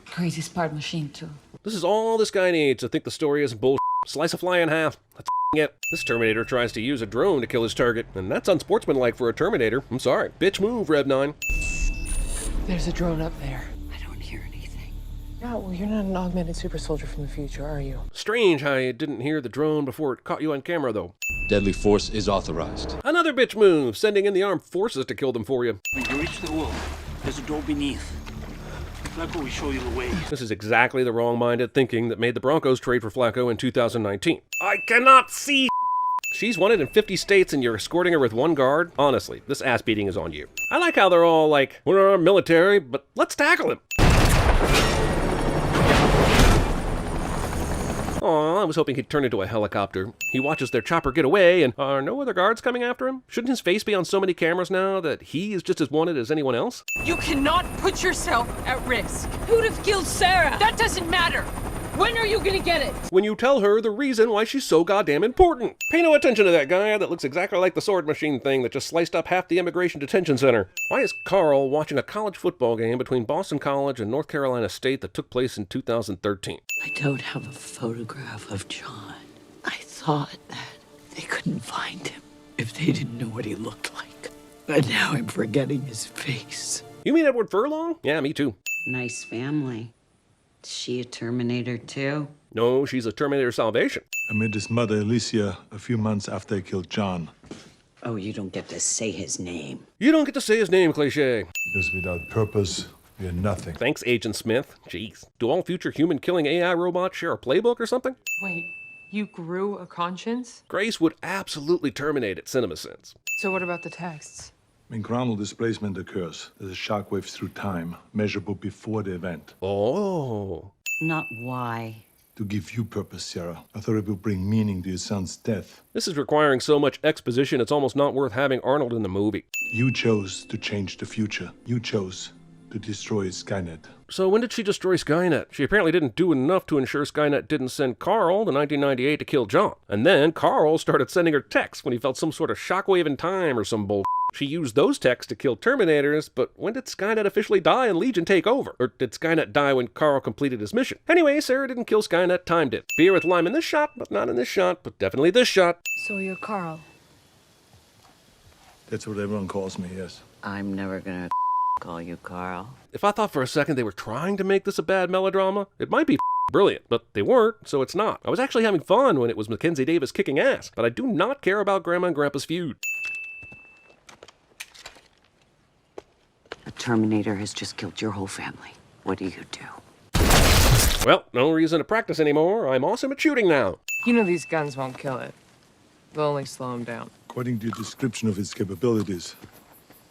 Crazy smart machine, too. This is all this guy needs to think the story isn't bullshit. Slice a fly in half. That's it. This Terminator tries to use a drone to kill his target, and that's unsportsmanlike for a Terminator. I'm sorry. Bitch move, Rev 9. There's a drone up there. I don't hear anything. Yeah, well, you're not an augmented super soldier from the future, are you? Strange how you didn't hear the drone before it caught you on camera, though. Deadly force is authorized. Another bitch move, sending in the armed forces to kill them for you. When you reach the wall, there's a door beneath. Flacco will show you the way. This is exactly the wrong-minded thinking that made the Broncos trade for Flacco in 2019. I cannot see. She's wanted in 50 states and you're escorting her with one guard? Honestly, this ass beating is on you. I like how they're all like, we're our military, but let's tackle him. Aw, I was hoping he'd turn into a helicopter. He watches their chopper get away, and are no other guards coming after him? Shouldn't his face be on so many cameras now that he is just as wanted as anyone else? You cannot put yourself at risk. Who'd have killed Sarah? That doesn't matter. When are you gonna get it? When you tell her the reason why she's so goddamn important. Pay no attention to that guy that looks exactly like the sword machine thing that just sliced up half the immigration detention center. Why is Carl watching a college football game between Boston College and North Carolina State that took place in 2013? I don't have a photograph of John. I thought that they couldn't find him if they didn't know what he looked like. But now I'm forgetting his face. You mean Edward Furlong? Yeah, me too. Nice family. Is she a Terminator too? No, she's a Terminator Salvation. I met his mother, Alicia, a few months after I killed John. Oh, you don't get to say his name. You don't get to say his name, Cliché. Because without purpose, we are nothing. Thanks, Agent Smith. Jeez. Do all future human-killing AI robots share a playbook or something? Wait, you grew a conscience? Grace would absolutely terminate at CinemaSins. So what about the texts? When groundal displacement occurs, there's a shockwave through time, measurable before the event. Oh. Not why. To give you purpose, Sarah. I thought it would bring meaning to your son's death. This is requiring so much exposition, it's almost not worth having Arnold in the movie. You chose to change the future. You chose to destroy Skynet. So when did she destroy Skynet? She apparently didn't do enough to ensure Skynet didn't send Carl in 1998 to kill John. And then Carl started sending her texts when he felt some sort of shockwave in time or some bull. She used those texts to kill Terminators, but when did Skynet officially die and Legion take over? Or did Skynet die when Carl completed his mission? Anyway, Sarah didn't kill Skynet, time did. Beer with lime in this shot, but not in this shot, but definitely this shot. So you're Carl. That's what everyone calls me, yes. I'm never gonna call you Carl. If I thought for a second they were trying to make this a bad melodrama, it might be brilliant, but they weren't, so it's not. I was actually having fun when it was Mackenzie Davis kicking ass, but I do not care about Grandma and Grandpa's feud. A Terminator has just killed your whole family. What do you do? Well, no reason to practice anymore. I'm awesome at shooting now. You know these guns won't kill it. They'll only slow him down. According to your description of its capabilities,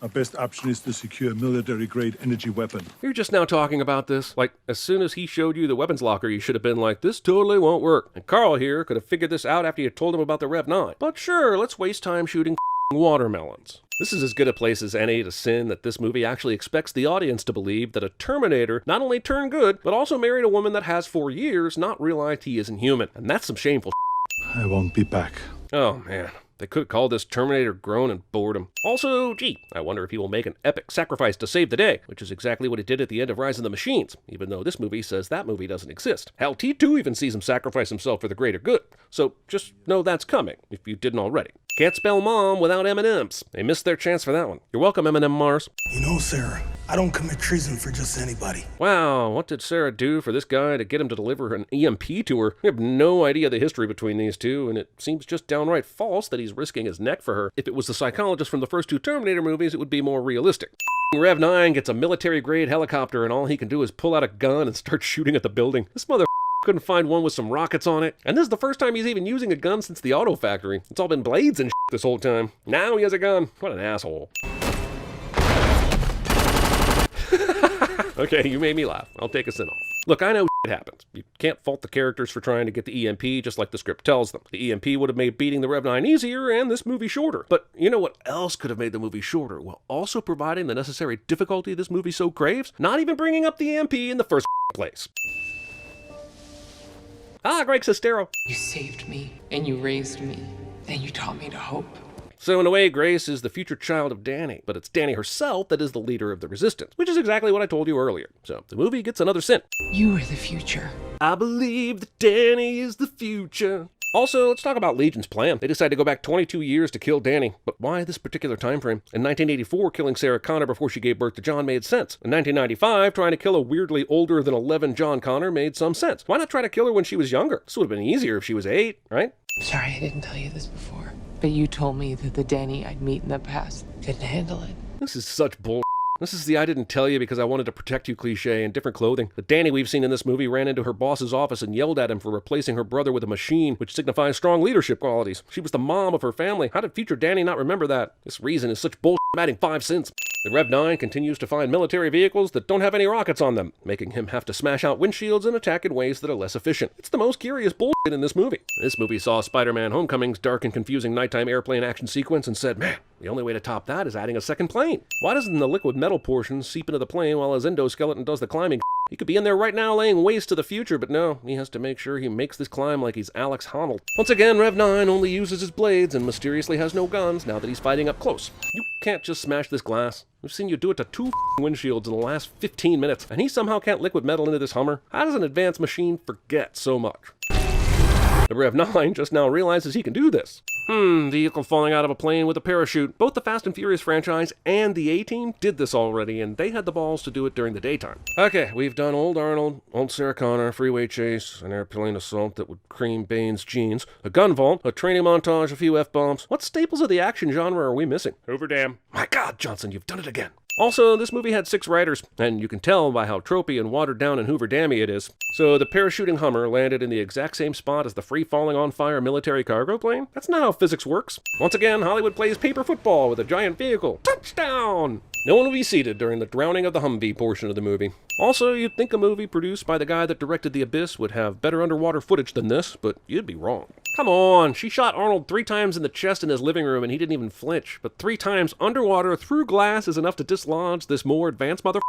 our best option is to secure a military-grade energy weapon. You're just now talking about this. Like, as soon as he showed you the weapons locker, you should have been like, this totally won't work. And Carl here could have figured this out after you told him about the Rev 9. But sure, let's waste time shooting watermelons. This is as good a place as any to sin that this movie actually expects the audience to believe that a Terminator not only turned good, but also married a woman that has for years not realized he isn't human. And that's some shameful I won't be back. Oh, man. They could have called this Terminator groan and boredom. Also, gee, I wonder if he will make an epic sacrifice to save the day, which is exactly what he did at the end of Rise of the Machines, even though this movie says that movie doesn't exist. Hell, T2 even sees him sacrifice himself for the greater good. So just know that's coming, if you didn't already. Can't spell mom without M&Ms. They missed their chance for that one. You're welcome, M&M Mars. You know, Sarah, I don't commit treason for just anybody. Wow, what did Sarah do for this guy to get him to deliver an EMP to her? We have no idea the history between these two, and it seems just downright false that he's risking his neck for her. If it was the psychologist from the first two Terminator movies, it would be more realistic. Rev 9 gets a military-grade helicopter, and all he can do is pull out a gun and start shooting at the building. This mother couldn't find one with some rockets on it. And this is the first time he's even using a gun since the auto factory. It's all been blades and this whole time. Now he has a gun. What an asshole. Okay, you made me laugh. I'll take a sin off. Look, I know it happens. You can't fault the characters for trying to get the EMP just like the script tells them. The EMP would have made beating the Rev 9 easier and this movie shorter. But you know what else could have made the movie shorter while also providing the necessary difficulty this movie so craves? Not even bringing up the EMP in the first place. Ah, Greg Sestero. You saved me, and you raised me, and you taught me to hope. So in a way, Grace is the future child of Danny, but it's Danny herself that is the leader of the Resistance, which is exactly what I told you earlier. So the movie gets another sin. You are the future. I believe that Danny is the future. Also, let's talk about Legion's plan. They decided to go back 22 years to kill Danny, but why this particular time frame? In 1984, killing Sarah Connor before she gave birth to John made sense. In 1995, trying to kill a weirdly older than 11 John Connor made some sense. Why not try to kill her when she was younger? This would have been easier if she was 8, right? Sorry I didn't tell you this before, but you told me that the Danny I'd meet in the past couldn't handle it. This is such bull. This is the I didn't tell you because I wanted to protect you cliche in different clothing. The Danny we've seen in this movie ran into her boss's office and yelled at him for replacing her brother with a machine, which signifies strong leadership qualities. She was the mom of her family. How did future Danny not remember that? This reason is such bullshit, I'm adding 5 cents. The Rev 9 continues to find military vehicles that don't have any rockets on them, making him have to smash out windshields and attack in ways that are less efficient. It's the most curious bullshit in this movie. This movie saw Spider-Man Homecoming's dark and confusing nighttime airplane action sequence and said, man, the only way to top that is adding a second plane. Why doesn't the liquid metal portion seep into the plane while his endoskeleton does the climbing? He could be in there right now laying waste to the future, but no, he has to make sure he makes this climb like he's Alex Honnold. Once again, Rev 9 only uses his blades and mysteriously has no guns now that he's fighting up close. You can't just smash this glass. We've seen you do it to 2 windshields in the last 15 minutes, and he somehow can't liquid metal into this Hummer? How does an advanced machine forget so much? The Rev 9 just now realizes he can do this. Vehicle falling out of a plane with a parachute. Both the Fast and Furious franchise and the A-Team did this already, and they had the balls to do it during the daytime. Okay, we've done old Arnold, old Sarah Connor, freeway chase, an airplane assault that would cream Bane's jeans, a gun vault, a training montage, a few F-bombs. What staples of the action genre are we missing? Hoover Dam. My God, Johnson, you've done it again. Also, this movie had 6 writers, and you can tell by how tropey and watered down and Hoover Dammy it is. So the parachuting Hummer landed in the exact same spot as the free-falling on-fire military cargo plane? That's not how physics works. Once again, Hollywood plays paper football with a giant vehicle. Touchdown! No one will be seated during the drowning of the Humvee portion of the movie. Also, you'd think a movie produced by the guy that directed The Abyss would have better underwater footage than this, but you'd be wrong. Come on, she shot Arnold 3 times in the chest in his living room and he didn't even flinch. But 3 times underwater through glass is enough to dislodge this more advanced mother.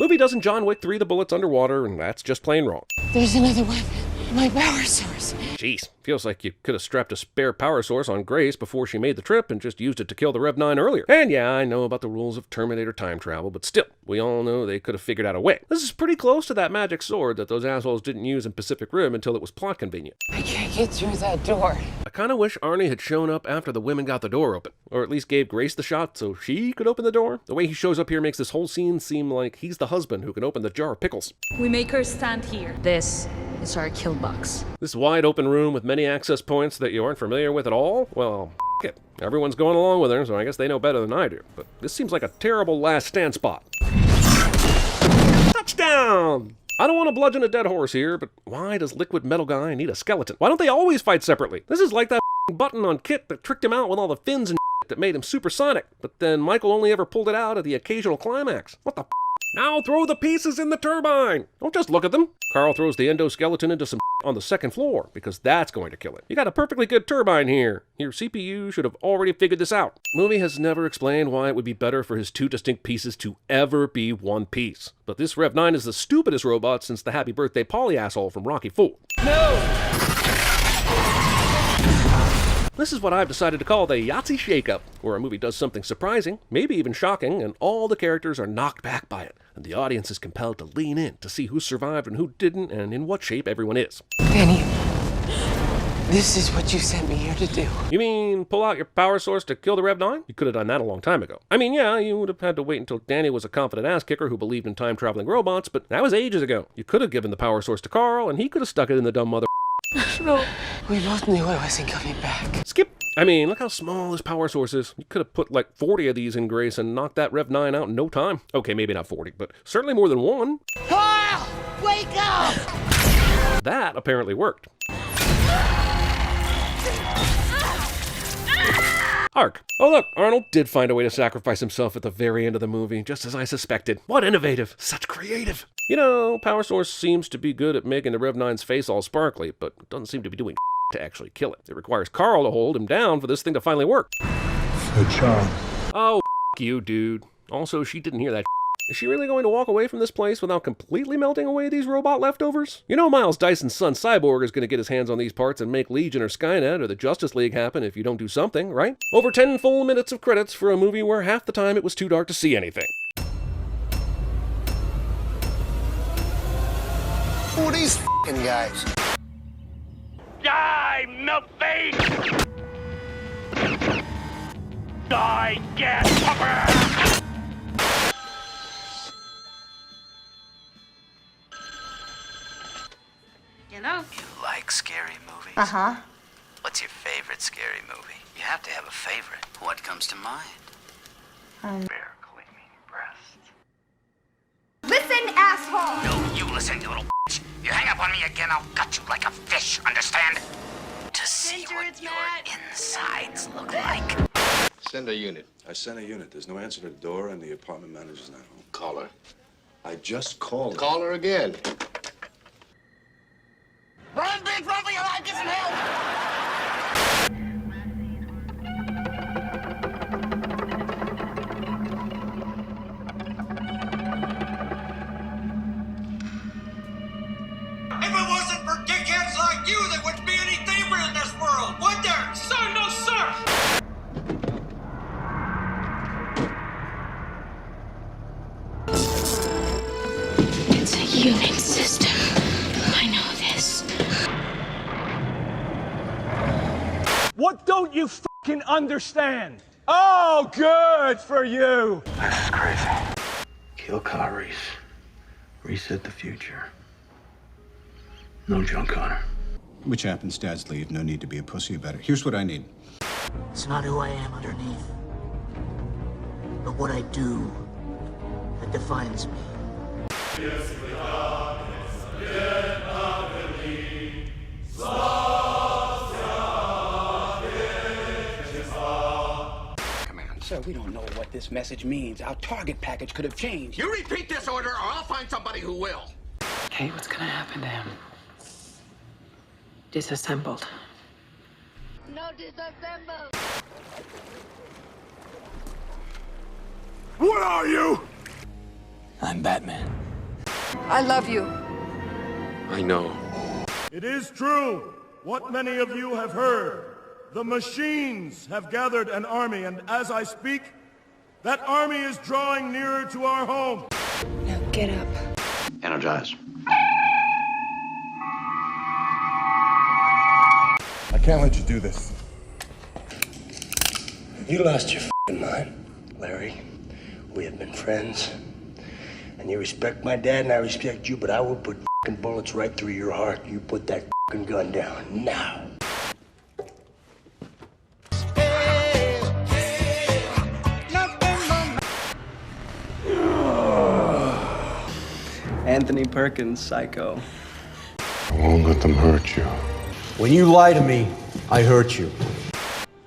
Movie doesn't John Wick 3 the bullets underwater, and that's just plain wrong. There's another weapon. My power source. Jeez, feels like you could have strapped a spare power source on Grace before she made the trip and just used it to kill the Rev 9 earlier. And yeah, I know about the rules of Terminator time travel, but still, we all know they could have figured out a way. This is pretty close to that magic sword that those assholes didn't use in Pacific Rim until it was plot convenient. I can't get through that door. I kind of wish Arnie had shown up after the women got the door open, or at least gave Grace the shot so she could open the door. The way he shows up here makes this whole scene seem like he's the husband who can open the jar of pickles. We make her stand here. This is our kill box. This wide open room with many access points that you aren't familiar with at all? Well, f it. Everyone's going along with her, so I guess they know better than I do. But this seems like a terrible last stand spot. Touchdown! I don't want to bludgeon a dead horse here, but why does Liquid Metal Guy need a skeleton? Why don't they always fight separately? This is like that button on Kit that tricked him out with all the fins and that made him supersonic, but then Michael only ever pulled it out at the occasional climax. What the Now throw the pieces in the turbine! Don't just look at them. Carl throws the endoskeleton into some on the second floor, because that's going to kill it. You got a perfectly good turbine here. Your CPU should have already figured this out. Movie has never explained why it would be better for his 2 distinct pieces to ever be one piece. But this Rev 9 is the stupidest robot since the Happy Birthday Polly asshole from Rocky IV. No! This is what I've decided to call the Yahtzee Shake-Up, where a movie does something surprising, maybe even shocking, and all the characters are knocked back by it, and the audience is compelled to lean in to see who survived and who didn't, and in what shape everyone is. Danny, This is what you sent me here to do. You mean pull out your power source to kill the Rev 9? You could have done that a long time ago. I mean, yeah, you would have had to wait until Danny was a confident ass kicker who believed in time-traveling robots, but that was ages ago. You could have given the power source to Carl, and he could have stuck it in the dumb mother. No. We both knew I wasn't coming back. Skip. I mean, look how small this power source is. You could have put like 40 of these in Grace and knocked that Rev 9 out in no time. Okay, maybe not 40, but certainly more than one. Carl! Wake up! That apparently worked. Arc. Oh look, Arnold did find a way to sacrifice himself at the very end of the movie, just as I suspected. What innovative. Such creative. You know, Power Source seems to be good at making the Rev 9's face all sparkly, but doesn't seem to be doing to actually kill it. It requires Carl to hold him down for this thing to finally work. Good job. Oh, you, dude. Also, she didn't hear that. Is she really going to walk away from this place without completely melting away these robot leftovers? You know Miles Dyson's son Cyborg is going to get his hands on these parts and make Legion or Skynet or the Justice League happen if you don't do something, right? Over 10 full minutes of credits for a movie where half the time it was too dark to see anything. Who are these f***ing guys? Die, milkface! Die, gas puffer! You know. You like scary movies? Uh-huh. What's your favorite scary movie? You have to have a favorite. What comes to mind? Bear cleaning breasts. Listen, asshole! No, you listen, you little bitch. You hang up on me again, I'll gut you like a fish, understand? To see what your insides look like. Send a unit. I sent a unit. There's no answer to the door, and the apartment manager's not home. Call her. I just called her. Call her again. Run, bitch, run for your life, get some help! If it wasn't for dickheads like you, there wouldn't be any thievery in this world, would there? Sir, no, sir! It's a unit system. I know this. What don't you fucking understand? Oh, good for you! This is crazy. Kill Kyle Reset the future. No John Connor. Which happens, dads leave. No need to be a pussy about it. Here's what I need. It's not who I am underneath, but what I do that defines me. Sir, we don't know what this message means. Our target package could have changed. You repeat this order, or I'll find somebody who will. Okay, what's gonna happen to him? Disassembled. No disassemble! What are you? I'm Batman. I love you. I know. It is true, what many of you have heard. The machines have gathered an army, and as I speak, that army is drawing nearer to our home. Now get up. Energize. I can't let you do this. You lost your f***ing mind, Larry. We have been friends. And you respect my dad, and I respect you, but I will put f***ing bullets right through your heart. You put that f***ing gun down, now. Anthony Perkins, Psycho. I won't let them hurt you. When you lie to me, I hurt you.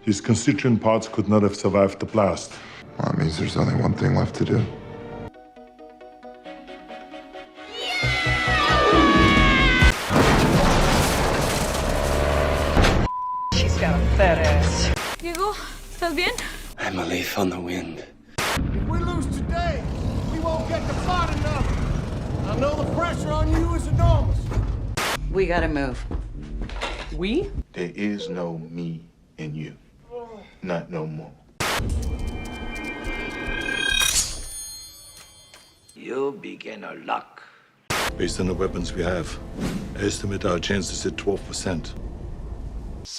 His constituent parts could not have survived the blast. Well, that means there's only one thing left to do. She's got a fat ass. Diego, ¿estás bien? I'm a leaf on the wind. If we lose today, we won't get to fight enough. I know the pressure on you is enormous. We gotta move. We? There is no me in you. Not no more. You beginner luck. Based on the weapons we have, I estimate our chances at 12%.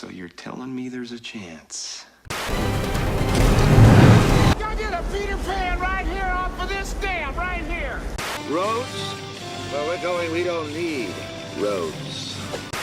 So you're telling me there's a chance? Y'all get a Peter Pan right here off of this dam, right here. Roads? Where we're going, we don't need roads.